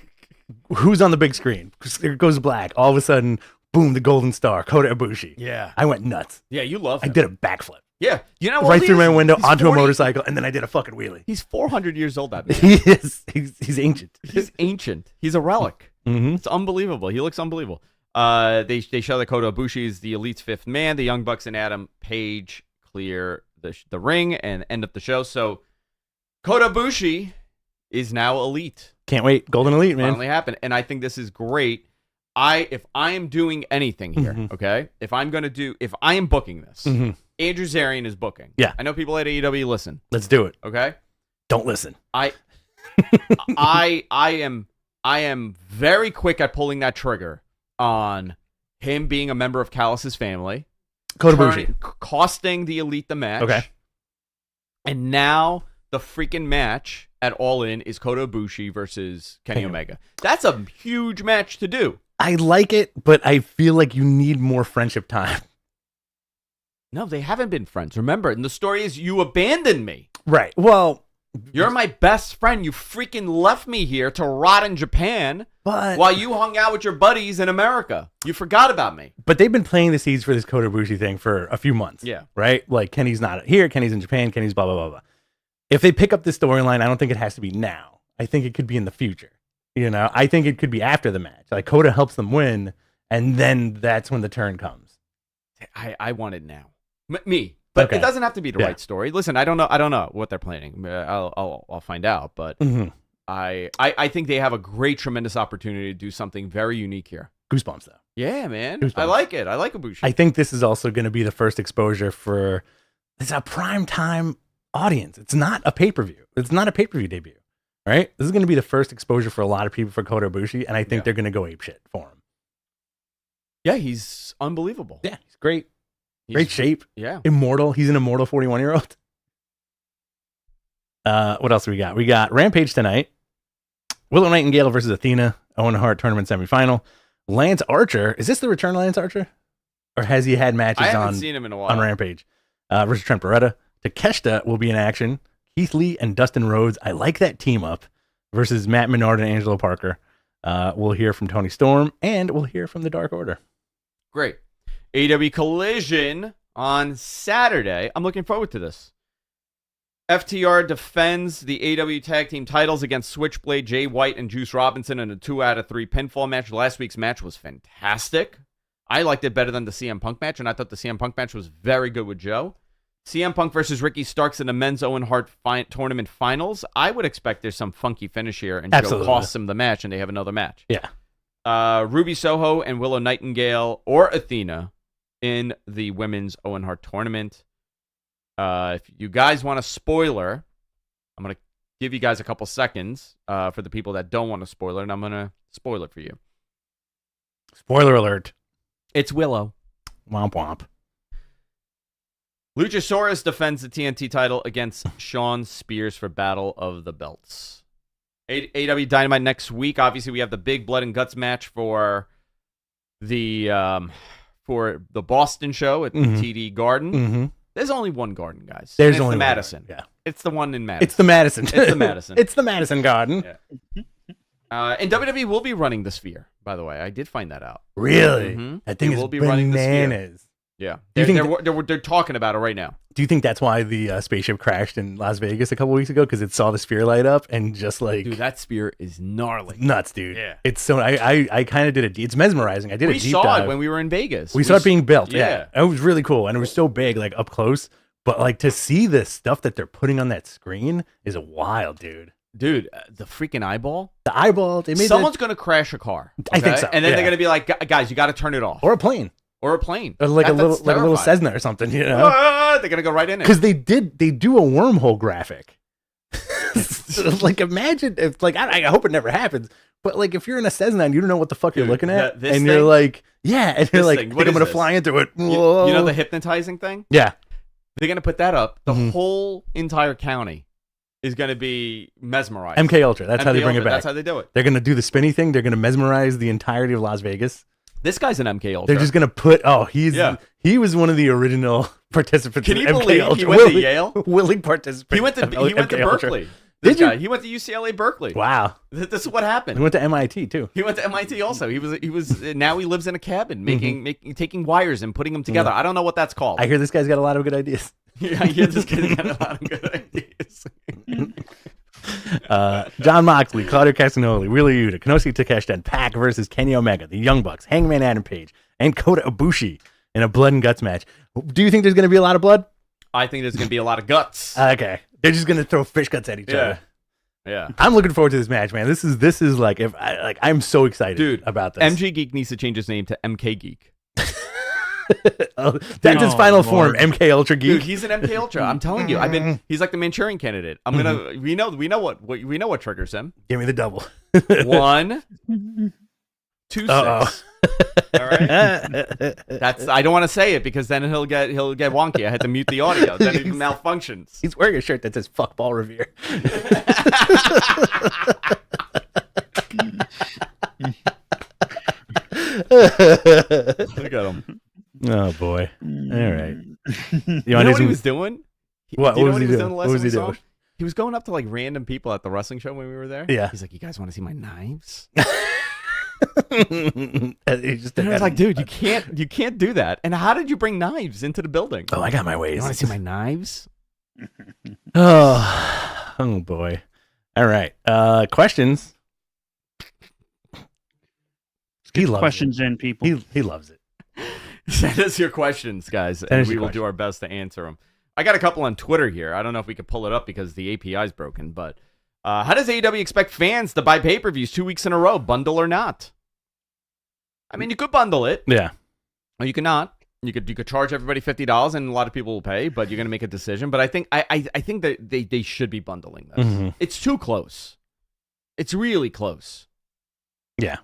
Speaker 2: who's on the big screen? It goes black. All of a sudden, boom, the Golden Star, Kota Ibushi.
Speaker 1: Yeah.
Speaker 2: I went nuts.
Speaker 1: Yeah, you love him.
Speaker 2: I did a backflip.
Speaker 1: Yeah.
Speaker 2: Right through my window, onto a motorcycle, and then I did a fuking wheelie.
Speaker 1: He's 400 years old, that man.
Speaker 2: He is. He's ancient.
Speaker 1: He's ancient. He's a relic.
Speaker 2: Mm-hmm.
Speaker 1: It's unbelievable. He looks unbelievable. They show that Kota Ibushi is the Elite's fifth man. The Young Bucks and Adam Page clear the ring and end up the show. So Kota Ibushi is now Elite.
Speaker 2: Can't wait. Golden Elite, man.
Speaker 1: Finally happened. And I think this is great. If I am doing anything here, okay? If I am booking this, Andrew Zarian is booking.
Speaker 2: Yeah.
Speaker 1: I know people at AEW listen.
Speaker 2: Let's do it.
Speaker 1: Okay?
Speaker 2: Don't listen.
Speaker 1: I am very quick at pulling that trigger on him being a member of Callis' family.
Speaker 2: Kota Ibushi.
Speaker 1: Costing the Elite the match.
Speaker 2: Okay.
Speaker 1: And now the freaking match at All In is Kota Ibushi versus Kenny Omega. That's a huge match to do.
Speaker 2: I like it, but I feel like you need more friendship time.
Speaker 1: No, they haven't been friends. Remember, and the story is you abandoned me.
Speaker 2: Right. Well,
Speaker 1: You're my best friend. You freaking left me here to rot in Japan while you hung out with your buddies in America. You forgot about me.
Speaker 2: But they've been planting the seeds for this Kota Ibushi thing for a few months.
Speaker 1: Yeah.
Speaker 2: Right? Like, Kenny's not here. Kenny's in Japan. Kenny's blah, blah, blah, blah. If they pick up this storyline, I don't think it has to be now. I think it could be in the future. You know, I think it could be after the match. Like, Kota helps them win, and then that's when the turn comes.
Speaker 1: I want it now. Me. But it doesn't have to be the right story. Listen, I don't know what they're planning. I'll find out. But I think they have a great, tremendous opportunity to do something very unique here.
Speaker 2: Goosebumps, though.
Speaker 1: Yeah, man.
Speaker 2: Goosebumps.
Speaker 1: I like it. I like Ibushi.
Speaker 2: I think this is also going to be the first exposure for it's a prime time audience. It's not a pay-per-view. It's not a pay-per-view debut. Right? This is going to be the first exposure for a lot of people for Kota Ibushi, and I think they're going to go apeshit for him.
Speaker 1: Yeah, he's unbelievable.
Speaker 2: Yeah, he's great. Great shape.
Speaker 1: Yeah.
Speaker 2: Immortal. He's an immortal 41-year-old. What else do we got? We got Rampage tonight. Willow Nightingale versus Athena. Owen Hart tournament semifinal. Lance Archer. Is this the return of Lance Archer? Or has he had matches
Speaker 1: I haven't seen him in a while.
Speaker 2: on Rampage? Versus Trent Beretta. Takeshita will be in action. Keith Lee and Dustin Rhodes. I like that team up. Versus Matt Menard and Angelo Parker. We'll hear from Tony Storm. And we'll hear from the Dark Order.
Speaker 1: Great. AEW Collision on Saturday. I'm looking forward to this. FTR defends the AEW Tag Team titles against Switchblade, Jay White, and Juice Robinson in a 2 out of 3 pinfall match. Last week's match was fantastic. I liked it better than the CM Punk match, and I thought the CM Punk match was very good with Joe. CM Punk versus Ricky Starks in the men's Owen Hart tournament finals. I would expect there's some funky finish here, and Joe costs him the match, and they have another match.
Speaker 2: Yeah.
Speaker 1: Ruby Soho and Willow Nightingale or Athena in the women's Owen Hart tournament. If you guys want a spoiler, I'm going to give you guys a couple seconds for the people that don't want a spoiler, and I'm going to spoil it for you.
Speaker 2: Spoiler alert.
Speaker 1: It's Willow.
Speaker 2: Womp womp.
Speaker 1: Luchasaurus defends the TNT title against Shawn Spears for Battle of the Belts. AEW Dynamite next week. Obviously, we have the big Blood and Guts match for the Boston show at TD Garden.
Speaker 2: Mm-hmm.
Speaker 1: There's only one Garden, guys.
Speaker 2: There's only
Speaker 1: the Madison.
Speaker 2: Yeah,
Speaker 1: it's the one in Madison.
Speaker 2: It's the Madison.
Speaker 1: It's the Madison.
Speaker 2: It's the Madison Garden.
Speaker 1: Yeah. And WWE will be running the Sphere. By the way, I did find that out.
Speaker 2: Really?
Speaker 1: Mm-hmm.
Speaker 2: I think
Speaker 1: will
Speaker 2: it's
Speaker 1: be running the Sphere.
Speaker 2: bananas.
Speaker 1: Yeah,
Speaker 2: Do you think
Speaker 1: they're talking about it right now.
Speaker 2: Do you think that's why the spaceship crashed in Las Vegas a couple weeks ago? Because it saw the Sphere light up and just like...
Speaker 1: Dude, that Sphere is gnarly.
Speaker 2: Nuts, dude.
Speaker 1: Yeah.
Speaker 2: It's so... I kind of did it's mesmerizing. I did a deep dive.
Speaker 1: We saw it when we were in Vegas.
Speaker 2: We saw it being built.
Speaker 1: Yeah.
Speaker 2: It was really cool. And it was so big, like up close. But like to see the stuff that they're putting on that screen is wild, dude.
Speaker 1: Dude, the freaking eyeball.
Speaker 2: The eyeball.
Speaker 1: Someone's going to crash a car. Okay?
Speaker 2: I think so.
Speaker 1: And then they're going to be like, guys, you got to turn it off.
Speaker 2: Or a plane.
Speaker 1: Or a plane.
Speaker 2: Or like a little Cessna or something, you know?
Speaker 1: They're going to go right in it.
Speaker 2: Because they do a wormhole graphic. So, like, imagine if, like, I hope it never happens, but like if you're in a Cessna and you don't know what the fuck you're looking at, and you're like, and you're like, I think I'm going to fly into it.
Speaker 1: You know the hypnotizing thing?
Speaker 2: Yeah.
Speaker 1: They're going to put that up. The whole entire county is going to be mesmerized.
Speaker 2: MK Ultra. That's how they bring it back.
Speaker 1: That's how they do it.
Speaker 2: They're going to do the spinny thing. They're going to mesmerize the entirety of Las Vegas.
Speaker 1: This guy's an MK Ultra.
Speaker 2: They're just going to put, he was one of the original participants.
Speaker 1: Can you
Speaker 2: in MK
Speaker 1: believe
Speaker 2: Ultra.
Speaker 1: he went to Yale?
Speaker 2: Willing participant.
Speaker 1: He went to Berkeley. This guy, he went to UCLA Berkeley.
Speaker 2: Wow.
Speaker 1: This is what happened.
Speaker 2: He went to MIT too.
Speaker 1: He went to MIT also. He was now he lives in a cabin taking wires and putting them together. I don't know what that's called.
Speaker 2: I hear this guy's got a lot of good ideas.
Speaker 1: Yeah, I hear this guy's got a lot of good ideas.
Speaker 2: John Moxley, Claudio Castagnoli, Wheeler Yuta, Kenosuke Takeshita, and Pac versus Kenny Omega, the Young Bucks, Hangman Adam Page, and Kota Ibushi in a blood and guts match. Do you think there's going to be a lot of blood?
Speaker 1: I think there's going to be a lot of guts.
Speaker 2: Okay. They're just going to throw fish guts at each other.
Speaker 1: Yeah.
Speaker 2: I'm looking forward to this match, man. This is like I'm so excited about this.
Speaker 1: MG Geek needs to change his name to MK Geek.
Speaker 2: That's his final form, MK Ultra Geek.
Speaker 1: Dude, he's an MK Ultra. I'm telling you. He's like the Manchurian Candidate. We know what triggers him.
Speaker 2: Give me the double.
Speaker 1: 1, 2, 6. All right. I don't want to say it because then he'll get wonky. I had to mute the audio. Then it malfunctions.
Speaker 2: He's wearing a shirt that says "Fuck Ball Revere."
Speaker 1: Look at him.
Speaker 2: Oh boy! All right.
Speaker 3: Mm.
Speaker 1: You know what he was doing?
Speaker 2: What
Speaker 1: Do you know
Speaker 2: was he
Speaker 1: he was
Speaker 2: doing?
Speaker 1: doing the last
Speaker 2: What was
Speaker 1: time we
Speaker 2: he
Speaker 1: saw
Speaker 2: doing?
Speaker 1: him? He was going up to like random people at the wrestling show when we were there.
Speaker 2: Yeah.
Speaker 1: He's like, "You guys want to see my knives?"
Speaker 2: He just
Speaker 1: And I was like, "Dude, you can't do that." And how did you bring knives into the building?
Speaker 2: oh, I got my ways.
Speaker 1: You want to see my knives?
Speaker 2: Oh boy! All right. Questions. He loves
Speaker 3: Questions in, people.
Speaker 2: it. He loves it.
Speaker 1: Send us your questions, guys,
Speaker 2: Send
Speaker 1: and
Speaker 2: us
Speaker 1: we
Speaker 2: your
Speaker 1: will do our best to answer them. I got a couple on Twitter here. I don't know if we could pull it up because the API is broken, but how does AEW expect fans to buy pay-per-views 2 weeks in a row, bundle or not? I mean, you could bundle it.
Speaker 2: Yeah.
Speaker 1: Or you could not. You could charge everybody $50, and a lot of people will pay, but you're going to make a decision. But I think that they should be bundling this.
Speaker 2: Mhm.
Speaker 1: It's too close. It's really close.
Speaker 2: Yeah.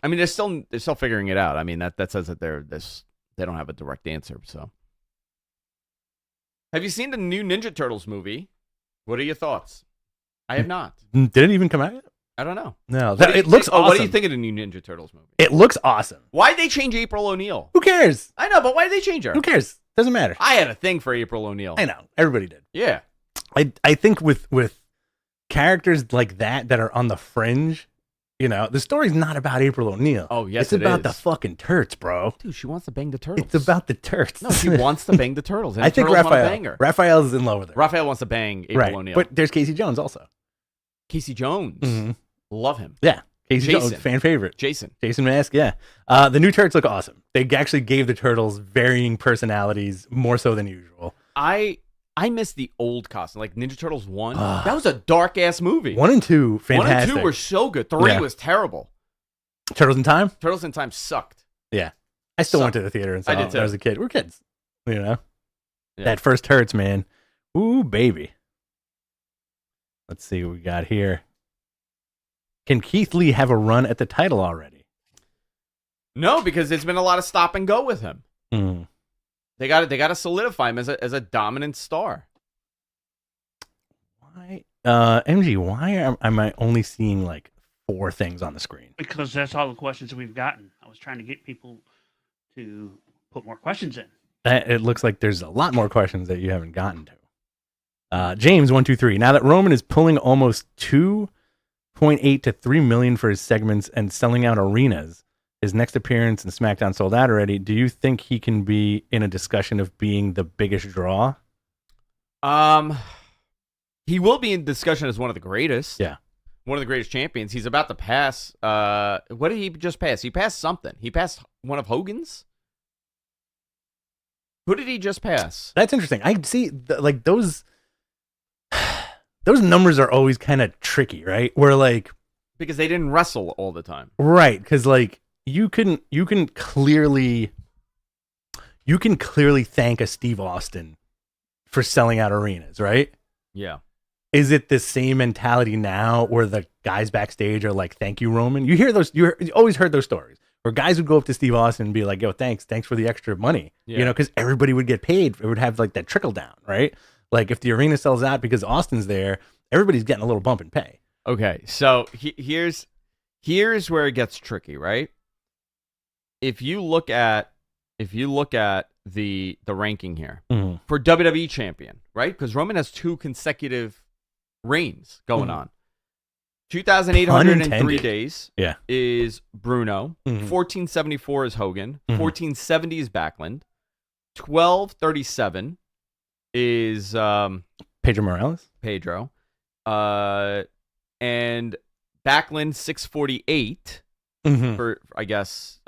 Speaker 1: I mean, they're still figuring it out. I mean, that says that they don't have a direct answer. So, have you seen the new Ninja Turtles movie? What are your thoughts? I have not.
Speaker 2: Did it even come out yet?
Speaker 1: I don't know.
Speaker 2: No.
Speaker 1: What do you
Speaker 2: It looks
Speaker 1: think-
Speaker 2: awesome.
Speaker 1: What do you think of the new Ninja Turtles movie?
Speaker 2: It looks awesome.
Speaker 1: Why'd they change April O'Neil?
Speaker 2: Who cares?
Speaker 1: I know, but why did they change her?
Speaker 2: Who cares? Doesn't matter.
Speaker 1: I had a thing for April O'Neil.
Speaker 2: I know. Everybody did.
Speaker 1: Yeah.
Speaker 2: I think with characters like that are on the fringe, you know, the story's not about April O'Neil.
Speaker 1: Oh, yes,
Speaker 2: it's
Speaker 1: it
Speaker 2: about
Speaker 1: is.
Speaker 2: the fucking turts, bro.
Speaker 1: Dude, she wants to bang the turtles.
Speaker 2: It's about the turts.
Speaker 1: No, she wants to bang the turtles. And
Speaker 2: I
Speaker 1: the
Speaker 2: think
Speaker 1: turtles want to bang
Speaker 2: Raphael.
Speaker 1: her.
Speaker 2: Raphael's in love with her.
Speaker 1: Raphael wants to bang April
Speaker 2: Right.
Speaker 1: O'Neil.
Speaker 2: But there's Casey Jones also.
Speaker 1: Casey Jones.
Speaker 2: Mhm.
Speaker 1: Love him.
Speaker 2: Yeah. Casey
Speaker 1: Jason.
Speaker 2: Jones, fan favorite.
Speaker 1: Jason.
Speaker 2: Jason Mask, yeah. The new turts look awesome. They actually gave the turtles varying personalities, more so than usual.
Speaker 1: I miss the old costume, like Ninja Turtles 1.
Speaker 2: Ah.
Speaker 1: That was a dark ass movie.
Speaker 2: 1 and 2,
Speaker 1: 1
Speaker 2: fantastic.
Speaker 1: and 2 were so good. 3
Speaker 2: Yeah.
Speaker 1: was terrible.
Speaker 2: Turtles in Time?
Speaker 1: Turtles in Time sucked.
Speaker 2: Yeah. I still
Speaker 1: Sucked.
Speaker 2: went to the theater and saw
Speaker 1: I
Speaker 2: it
Speaker 1: did
Speaker 2: when
Speaker 1: too.
Speaker 2: I was a kid. We're kids. You know?
Speaker 1: Yeah.
Speaker 2: That first turts, man. Ooh, baby. Let's see what we got here. Can Keith Lee have a run at the title already?
Speaker 1: No, because there's been a lot of stop and go with him.
Speaker 2: Mm.
Speaker 1: They got to solidify him as a dominant star.
Speaker 2: Why? MG, why am I only seeing like 4 things on the screen?
Speaker 3: Because that's all the questions we've gotten. I was trying to get people to put more questions in.
Speaker 2: It looks like there's a lot more questions that you haven't gotten to. James 123. Now that Roman is pulling almost 2.8 to 3 million for his segments and selling out arenas, his next appearance in SmackDown sold out already. Do you think he can be in a discussion of being the biggest draw?
Speaker 1: He will be in discussion as one of the greatest.
Speaker 2: Yeah.
Speaker 1: One of the greatest champions. He's about to pass. What did he just pass? He passed something. He passed one of Hogan's. Who did he just pass?
Speaker 2: That's interesting. I see, like those numbers are always kind of tricky, right? Where like,
Speaker 1: Because they didn't wrestle all the time.
Speaker 2: right? Because like you can clearly thank a Steve Austin for selling out arenas, right?
Speaker 1: Yeah.
Speaker 2: Is it the same mentality now where the guys backstage are like, "Thank you, Roman"? You always heard those stories where guys would go up to Steve Austin and be like, "Yo, thanks for the extra money,"
Speaker 1: Yeah.
Speaker 2: you know, because everybody would get paid. It would have like that trickle down, right? Like if the arena sells out because Austin's there, everybody's getting a little bump in pay.
Speaker 1: Okay, so here's where it gets tricky, right? If you look at the ranking here
Speaker 2: Mhm.
Speaker 1: for WWE champion, right? Because Roman has 2 consecutive reigns going
Speaker 2: Mhm.
Speaker 1: on. 2,803
Speaker 2: Unintended.
Speaker 1: days
Speaker 2: Yeah.
Speaker 1: is Bruno.
Speaker 2: Mhm.
Speaker 1: 1474 is Hogan.
Speaker 2: Mhm.
Speaker 1: 1470 is Backlund. 1237 is
Speaker 2: Pedro Morales.
Speaker 1: Pedro. And Backlund 648
Speaker 2: Mm-hmm.
Speaker 1: for, I guess,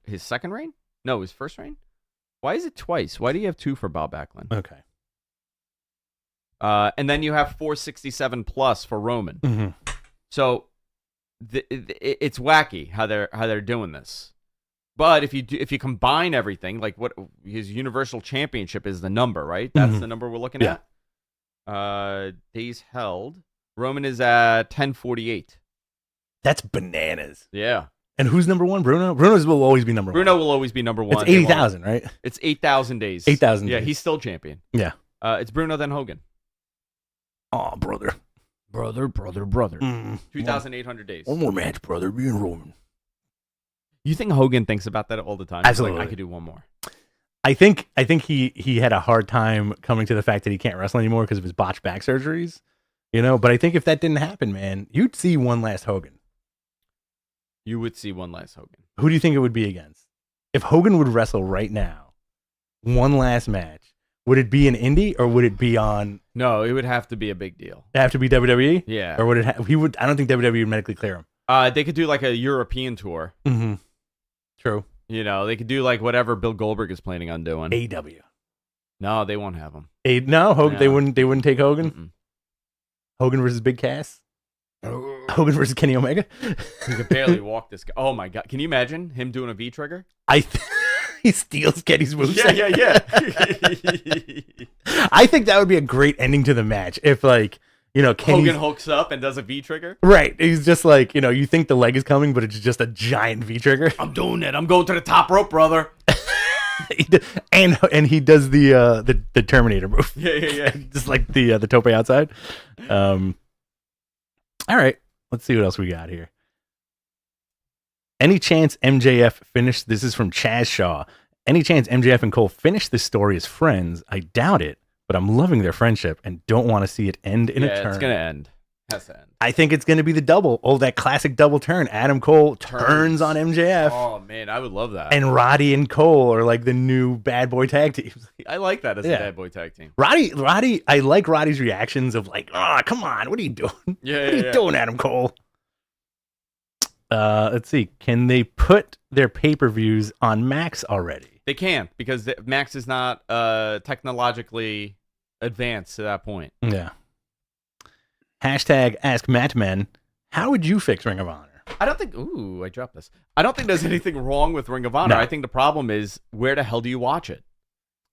Speaker 1: his second reign? No, his first reign? Why is it twice? Why do you have 2 for Bob Backlund?
Speaker 2: Okay.
Speaker 1: And then you have 467 plus for Roman.
Speaker 2: Mm-hmm.
Speaker 1: So it's wacky how they're doing this. But if you combine everything, like what his Universal Championship is the number, right? That's
Speaker 2: Mhm.
Speaker 1: the number we're looking
Speaker 2: Yeah.
Speaker 1: at. Days held. Roman is at 1048.
Speaker 2: That's bananas.
Speaker 1: Yeah.
Speaker 2: And who's number 1? Bruno. Bruno's will always be number 1.
Speaker 1: Bruno will always be number 1.
Speaker 2: It's 80,000, right?
Speaker 1: It's 8,000 days.
Speaker 2: 8,000
Speaker 1: Yeah,
Speaker 2: days.
Speaker 1: he's still champion.
Speaker 2: Yeah.
Speaker 1: It's Bruno then Hogan.
Speaker 2: Oh, brother.
Speaker 1: Brother.
Speaker 2: 2,800
Speaker 1: 2,800 days.
Speaker 2: One more match, brother. Me and Roman.
Speaker 1: You think Hogan thinks about that all the time? He's
Speaker 2: Absolutely.
Speaker 1: like, I could do one more.
Speaker 2: I think he had a hard time coming to the fact that he can't wrestle anymore because of his botched back surgeries. But I think if that didn't happen, man, you'd see one last Hogan.
Speaker 1: You would see one last Hogan.
Speaker 2: Who do you think it would be against? If Hogan would wrestle right now, one last match, would it be an indie or would it be on?
Speaker 1: No, it would have to be a big deal.
Speaker 2: It'd have to be WWE?
Speaker 1: Yeah.
Speaker 2: Or would it he would I don't think WWE would medically clear him.
Speaker 1: They could do like a European tour.
Speaker 2: Mm-hmm. True.
Speaker 1: They could do like whatever Bill Goldberg is planning on doing.
Speaker 2: AEW.
Speaker 1: No, they won't have him.
Speaker 2: No, Hogan.
Speaker 1: No.
Speaker 2: They wouldn't take Hogan.
Speaker 1: Mm-mm.
Speaker 2: Hogan versus Big Cass. Hogan versus Kenny Omega.
Speaker 1: He could barely walk this guy. Oh my god! Can you imagine him doing a V trigger?
Speaker 2: He steals Kenny's moves.
Speaker 1: Yeah.
Speaker 2: I think that would be a great ending to the match if Kenny
Speaker 1: Hogan hooks up and does a V trigger.
Speaker 2: Right. He's just like, you think the leg is coming, but it's just a giant V trigger.
Speaker 1: I'm doing it. I'm going to the top rope, brother.
Speaker 2: and he does the Terminator move.
Speaker 1: Yeah.
Speaker 2: Just like the tope outside. All right. Let's see what else we got here. Any chance MJF finished? This is from Chaz Shaw. Any chance MJF and Cole finish this story as friends? I doubt it, but I'm loving their friendship and don't want to see it end in a turn.
Speaker 1: It's gonna end. Has to end.
Speaker 2: I think it's gonna be the double. Oh, that classic double turn. Adam Cole turns on MJF.
Speaker 1: Oh man, I would love that.
Speaker 2: And Roddy and Cole are like the new bad boy tag teams.
Speaker 1: I like that as a bad boy tag team.
Speaker 2: Roddy, I like Roddy's reactions of like, come on, what are you doing?
Speaker 1: Yeah,
Speaker 2: what are you doing, Adam Cole? Let's see. Can they put their pay-per-views on Max already?
Speaker 1: They can, because Max is not technologically advanced to that point.
Speaker 2: Yeah. Hashtag Ask Mattmen. How would you fix Ring of Honor?
Speaker 1: I don't think. Ooh, I dropped this. I don't think there's anything wrong with Ring of Honor.
Speaker 2: No.
Speaker 1: I think the problem is, where the hell do you watch it?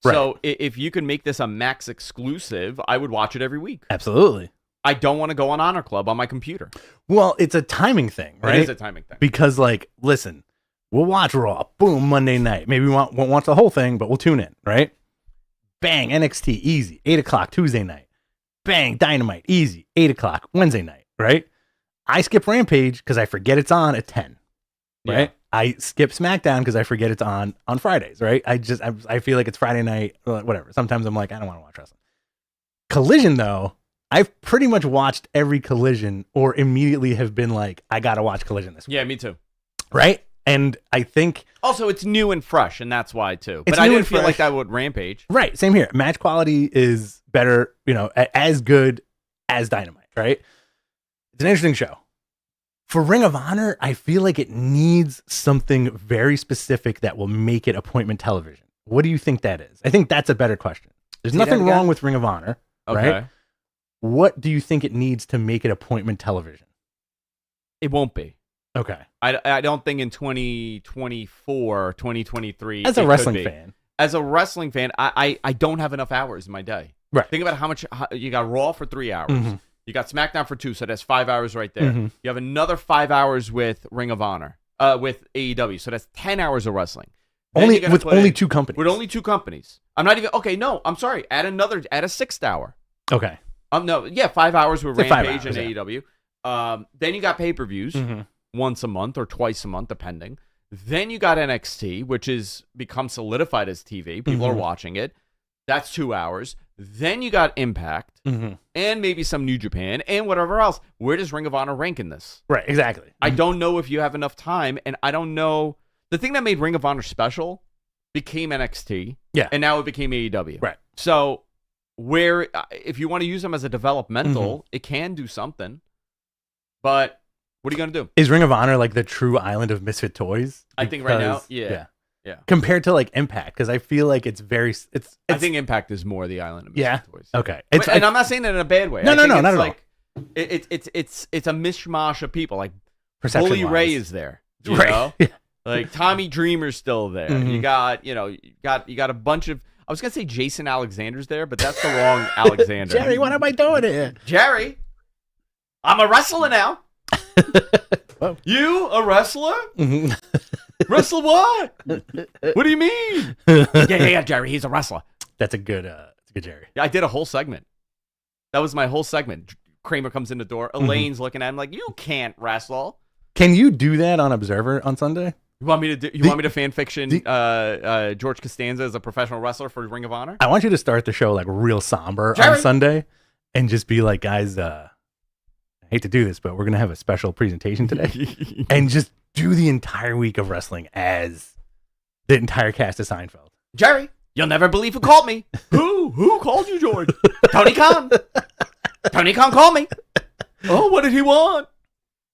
Speaker 2: Right.
Speaker 1: So if you can make this a Max exclusive, I would watch it every week.
Speaker 2: Absolutely.
Speaker 1: I don't want to go on Honor Club on my computer.
Speaker 2: Well, it's a timing thing, right?
Speaker 1: It is a timing thing.
Speaker 2: Because, listen, we'll watch Raw. Boom, Monday night. Maybe we won't watch the whole thing, but we'll tune in, right? Bang, NXT, easy. 8 o'clock Tuesday night. Bang, Dynamite, easy. 8 o'clock Wednesday night, right? I skip Rampage because I forget it's on at 10, right?
Speaker 1: Yeah.
Speaker 2: I skip SmackDown because I forget it's on Fridays, right? I feel like it's Friday night, whatever. Sometimes I'm like, I don't want to watch wrestling. Collision, though, I've pretty much watched every Collision or immediately have been like, I got to watch Collision this week.
Speaker 1: Yeah, me too.
Speaker 2: Right? And I think...
Speaker 1: Also, it's new and fresh, and that's why, too.
Speaker 2: It's
Speaker 1: But I
Speaker 2: new
Speaker 1: didn't
Speaker 2: and
Speaker 1: feel
Speaker 2: fresh.
Speaker 1: like that would Rampage.
Speaker 2: Right, same here. Match quality is better, as good as Dynamite, right? It's an interesting show. For Ring of Honor, I feel like it needs something very specific that will make it appointment television. What do you think that is? I think that's a better question. There's
Speaker 1: Say that
Speaker 2: nothing
Speaker 1: again?
Speaker 2: wrong with Ring of Honor,
Speaker 1: Okay.
Speaker 2: right? What do you think it needs to make it appointment television?
Speaker 1: It won't be.
Speaker 2: Okay.
Speaker 1: I don't think in 2024, 2023.
Speaker 2: As a wrestling fan.
Speaker 1: As a wrestling fan, I don't have enough hours in my day.
Speaker 2: Right.
Speaker 1: Think about how you got Raw for 3 hours.
Speaker 2: Mm-hmm.
Speaker 1: You got SmackDown for 2, so that's 5 hours right there.
Speaker 2: Mm-hmm.
Speaker 1: You have another 5 hours with Ring of Honor, with AEW, so that's 10 hours of wrestling. Then
Speaker 2: Only
Speaker 1: you gotta
Speaker 2: with
Speaker 1: put
Speaker 2: only
Speaker 1: in-
Speaker 2: two companies.
Speaker 1: With only 2 companies. I'm not even okay. No, I'm sorry. Add a 6th hour.
Speaker 2: Okay.
Speaker 1: No, yeah, 5 hours with
Speaker 2: Say 5
Speaker 1: Rampage
Speaker 2: hours,
Speaker 1: and
Speaker 2: yeah.
Speaker 1: AEW. Then you got pay-per-views
Speaker 2: Mm-hmm.
Speaker 1: once a month or twice a month, depending. Then you got NXT, which is become solidified as TV. People are
Speaker 2: Mhm.
Speaker 1: watching it. That's 2 hours. Then you got Impact
Speaker 2: Mm-hmm.
Speaker 1: and maybe some New Japan and whatever else. Where does Ring of Honor rank in this?
Speaker 2: Right, exactly.
Speaker 1: I don't know if you have enough time, and I don't know. The thing that made Ring of Honor special became NXT,
Speaker 2: Yeah.
Speaker 1: and now it became AEW.
Speaker 2: Right.
Speaker 1: So, if you want to use them as a developmental, it can do something. But what are you going to do?
Speaker 2: Is Ring of Honor like the true island of misfit toys?
Speaker 1: I think right now,
Speaker 2: Because-
Speaker 1: yeah.
Speaker 2: Compared to like Impact, because I feel like it's
Speaker 1: I think Impact is more the island of
Speaker 2: Yeah.
Speaker 1: misfit toys.
Speaker 2: okay.
Speaker 1: And I'm not saying that in a bad way.
Speaker 2: No,
Speaker 1: I
Speaker 2: no,
Speaker 1: think
Speaker 2: no,
Speaker 1: it's
Speaker 2: not at all.
Speaker 1: like, it's a mishmash of people. Like
Speaker 2: perception
Speaker 1: Bully
Speaker 2: wise.
Speaker 1: Ray is there, you
Speaker 2: right.
Speaker 1: know?
Speaker 2: Yeah.
Speaker 1: Like Tommy Dreamer's still there.
Speaker 2: Mhm.
Speaker 1: You got, you got a bunch of. I was gonna say Jason Alexander's there, but that's the wrong Alexander.
Speaker 2: Jerry, what am I doing here?
Speaker 1: Jerry, I'm a wrestler now.
Speaker 2: Whoa.
Speaker 1: You a wrestler?
Speaker 2: Mhm.
Speaker 1: Wrestle what? What do you mean? Yeah, Jerry, he's a wrestler.
Speaker 2: That's a good Jerry.
Speaker 1: Yeah, I did a whole segment. That was my whole segment. Kramer comes in the door. Elaine's looking at him like, you can't wrestle.
Speaker 2: Can you do that on Observer on Sunday?
Speaker 1: You want me to fan fiction George Costanza as a professional wrestler for Ring of Honor?
Speaker 2: I want you to start the show like real somber
Speaker 1: Jerry!
Speaker 2: on Sunday and just be like, guys, I hate to do this, but we're going to have a special presentation today. And just do the entire week of wrestling as the entire cast of Seinfeld.
Speaker 1: Jerry, you'll never believe who called me. Who called you, George? Tony Khan. Tony Khan called me. Oh, what did he want?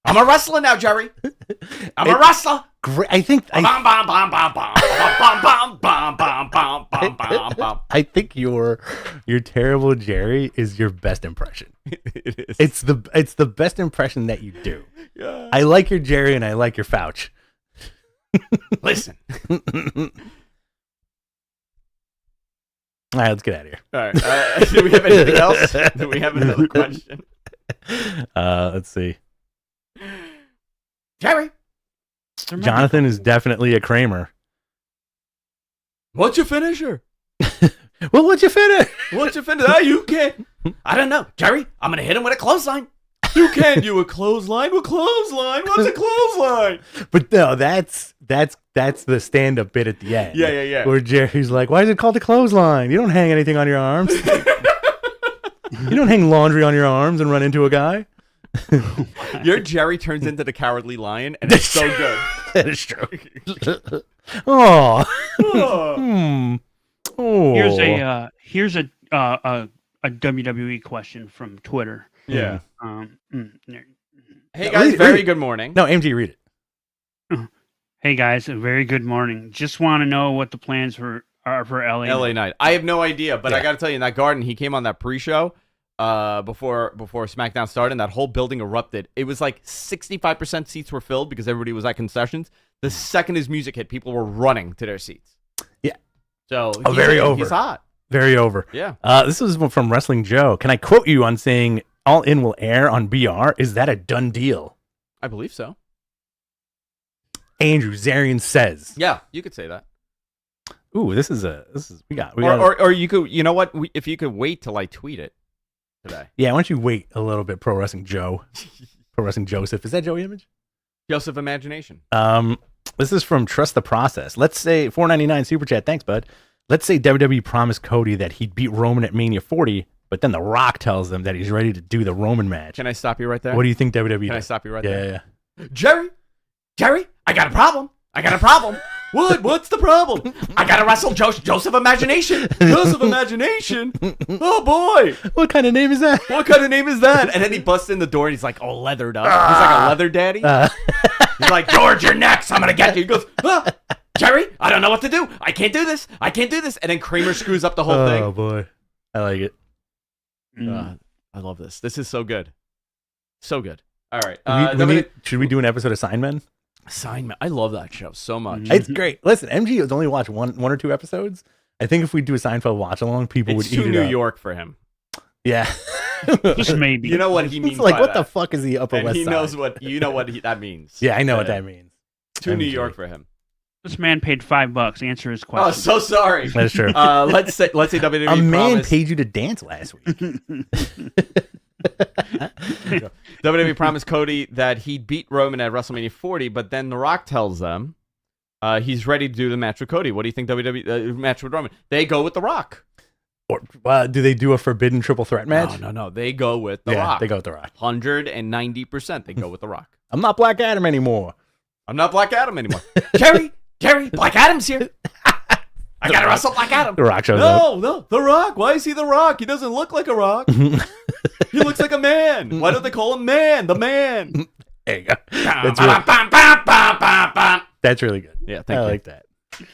Speaker 1: I'm a wrestler now, Jerry. I'm a wrestler.
Speaker 2: Great. I think your terrible Jerry is your best impression.
Speaker 1: It is.
Speaker 2: It's the best impression that you do.
Speaker 1: Yeah.
Speaker 2: I like your Jerry and I like your Fouch.
Speaker 1: Listen.
Speaker 2: All right, let's get out of here.
Speaker 1: All right. Do we have anything else? Do we have another question?
Speaker 2: Let's see.
Speaker 1: Jerry.
Speaker 2: Jonathan is definitely a Kramer.
Speaker 1: What's your finisher?
Speaker 2: Well, what's your finish?
Speaker 1: What's your finisher? You can't. I don't know. Jerry, I'm going to hit him with a clothesline. You can't do a clothesline with clothesline. What's a clothesline?
Speaker 2: But no, that's the stand-up bit at the end.
Speaker 1: Yeah.
Speaker 2: Where Jerry's like, why is it called a clothesline? You don't hang anything on your arms. You don't hang laundry on your arms and run into a guy.
Speaker 1: Your Jerry turns into the Cowardly Lion, and it's so good.
Speaker 2: That is true. Oh. Oh.
Speaker 3: Here's a WWE question from Twitter.
Speaker 1: Yeah.
Speaker 3: There.
Speaker 1: Hey guys, very good morning.
Speaker 2: No, MG, read it.
Speaker 3: Hey guys, a very good morning. Just want to know what the plans are for LA
Speaker 1: Night. I have no idea, but
Speaker 2: Yeah.
Speaker 1: I got to tell you, in that garden, he came on that pre-show before SmackDown started, and that whole building erupted. It was like 65% seats were filled because everybody was at concessions. The second his music hit, people were running to their seats.
Speaker 2: Yeah.
Speaker 1: So
Speaker 2: he's
Speaker 1: hot.
Speaker 2: Very over.
Speaker 1: Yeah.
Speaker 2: This is from Wrestling Joe. Can I quote you on saying All In will air on BR? Is that a done deal?
Speaker 1: I believe so.
Speaker 2: Andrew Zarian says.
Speaker 1: Yeah, you could say that.
Speaker 2: Ooh, we got
Speaker 1: Or you could, you know what? If you could wait till I tweet it today.
Speaker 2: Yeah, why don't you wait a little bit, Pro Wrestling Joe. Pro Wrestling Joseph. Is that Joey Image?
Speaker 1: Joseph Imagination.
Speaker 2: This is from Trust the Process. Let's say $4.99 super chat. Thanks, bud. Let's say WWE promised Cody that he'd beat Roman at Mania 40, but then The Rock tells them that he's ready to do the Roman match.
Speaker 1: Can I stop you right there?
Speaker 2: What do you think WWE
Speaker 1: Can I
Speaker 2: does?
Speaker 1: stop you right
Speaker 2: Yeah,
Speaker 1: there?
Speaker 2: yeah.
Speaker 1: Jerry, I got a problem. What? What's the problem? I gotta wrestle Joseph Imagination. Joseph Imagination? Oh boy.
Speaker 2: What kind of name is that?
Speaker 1: What kind of name is that? And then he busts in the door and he's like all leathered up. He's like a leather daddy. He's like, George, you're next. I'm gonna get you. He goes, Jerry, I don't know what to do. I can't do this. And then Kramer screws up the whole thing.
Speaker 2: Oh boy. I like it.
Speaker 1: I love this. This is so good. So good. All right.
Speaker 2: Should we do an episode of Signmen?
Speaker 1: Assignment. I love that show so much.
Speaker 2: It's great. Listen, MG has only watched one or two episodes. I think if we do a Seinfeld watch along, people would
Speaker 1: It's
Speaker 2: eat
Speaker 1: too
Speaker 2: it
Speaker 1: New
Speaker 2: up.
Speaker 1: York for him.
Speaker 2: Yeah.
Speaker 3: Just maybe.
Speaker 1: You know what he means.
Speaker 2: It's like,
Speaker 1: by
Speaker 2: what
Speaker 1: that.
Speaker 2: the fuck is the Upper
Speaker 1: And
Speaker 2: West
Speaker 1: he
Speaker 2: Side?
Speaker 1: knows what that means.
Speaker 2: Yeah, I know what that means.
Speaker 1: Too New
Speaker 2: MG.
Speaker 1: York for him.
Speaker 3: This man paid $5. Answer his
Speaker 1: Oh,
Speaker 3: question.
Speaker 1: so sorry.
Speaker 2: That's true.
Speaker 1: Let's say WWE
Speaker 2: A man
Speaker 1: promised,
Speaker 2: paid you to dance last week.
Speaker 1: WWE promised Cody that he'd beat Roman at WrestleMania 40, but then The Rock tells them he's ready to do the match with Cody. What do you think WWE match with Roman? They go with The Rock.
Speaker 2: Or do they do a forbidden triple threat match?
Speaker 1: No. They go with The
Speaker 2: Yeah,
Speaker 1: Rock.
Speaker 2: they go with The Rock.
Speaker 1: 190% they go with The Rock.
Speaker 2: I'm not Black Adam anymore.
Speaker 1: I'm not Black Adam anymore. Jerry, Black Adam's here. I gotta wrestle Black Adam.
Speaker 2: The Rock shows up.
Speaker 1: No, The Rock. Why is he The Rock? He doesn't look like a rock. He looks like a man. Why don't they call him Man? The Man.
Speaker 2: There you go. That's really good.
Speaker 1: Yeah, thank
Speaker 2: I
Speaker 1: you.
Speaker 2: like that.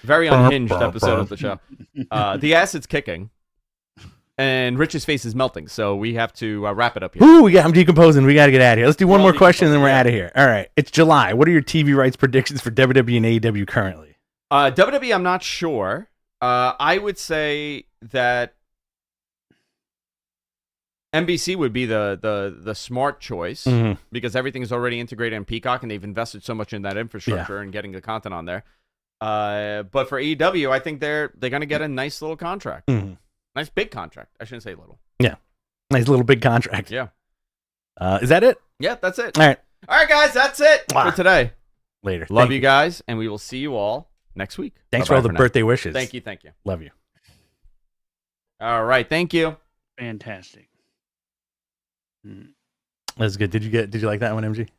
Speaker 1: Very unhinged episode of the show. The acid's kicking, and Rich's face is melting, so we have to wrap it up here.
Speaker 2: Ooh, I'm decomposing. We got to get out of here. Let's do one
Speaker 1: We're
Speaker 2: more
Speaker 1: all
Speaker 2: question, and then we're
Speaker 1: decomposing,
Speaker 2: out of here. All right. It's July. What are your TV rights predictions for WWE and AEW currently?
Speaker 1: WWE, I'm not sure. I would say that NBC would be the smart choice because everything is already integrated in Peacock, and they've invested so much in that infrastructure and getting the content on there. But for AEW, I think they're going to get a nice little contract. Nice big contract. I shouldn't say little.
Speaker 2: Yeah. Nice little big contract.
Speaker 1: Yeah.
Speaker 2: Is that it?
Speaker 1: Yeah, that's it.
Speaker 2: All right.
Speaker 1: All right, guys, that's it for today.
Speaker 2: Later.
Speaker 1: Love
Speaker 2: Thank
Speaker 1: you guys, and we will see you all next week.
Speaker 2: Thanks
Speaker 1: Bye-bye
Speaker 2: for all the
Speaker 1: now.
Speaker 2: birthday wishes.
Speaker 1: Thank you.
Speaker 2: Love you.
Speaker 1: All right, thank you.
Speaker 3: Fantastic.
Speaker 2: That's good. Did you like that one, MG?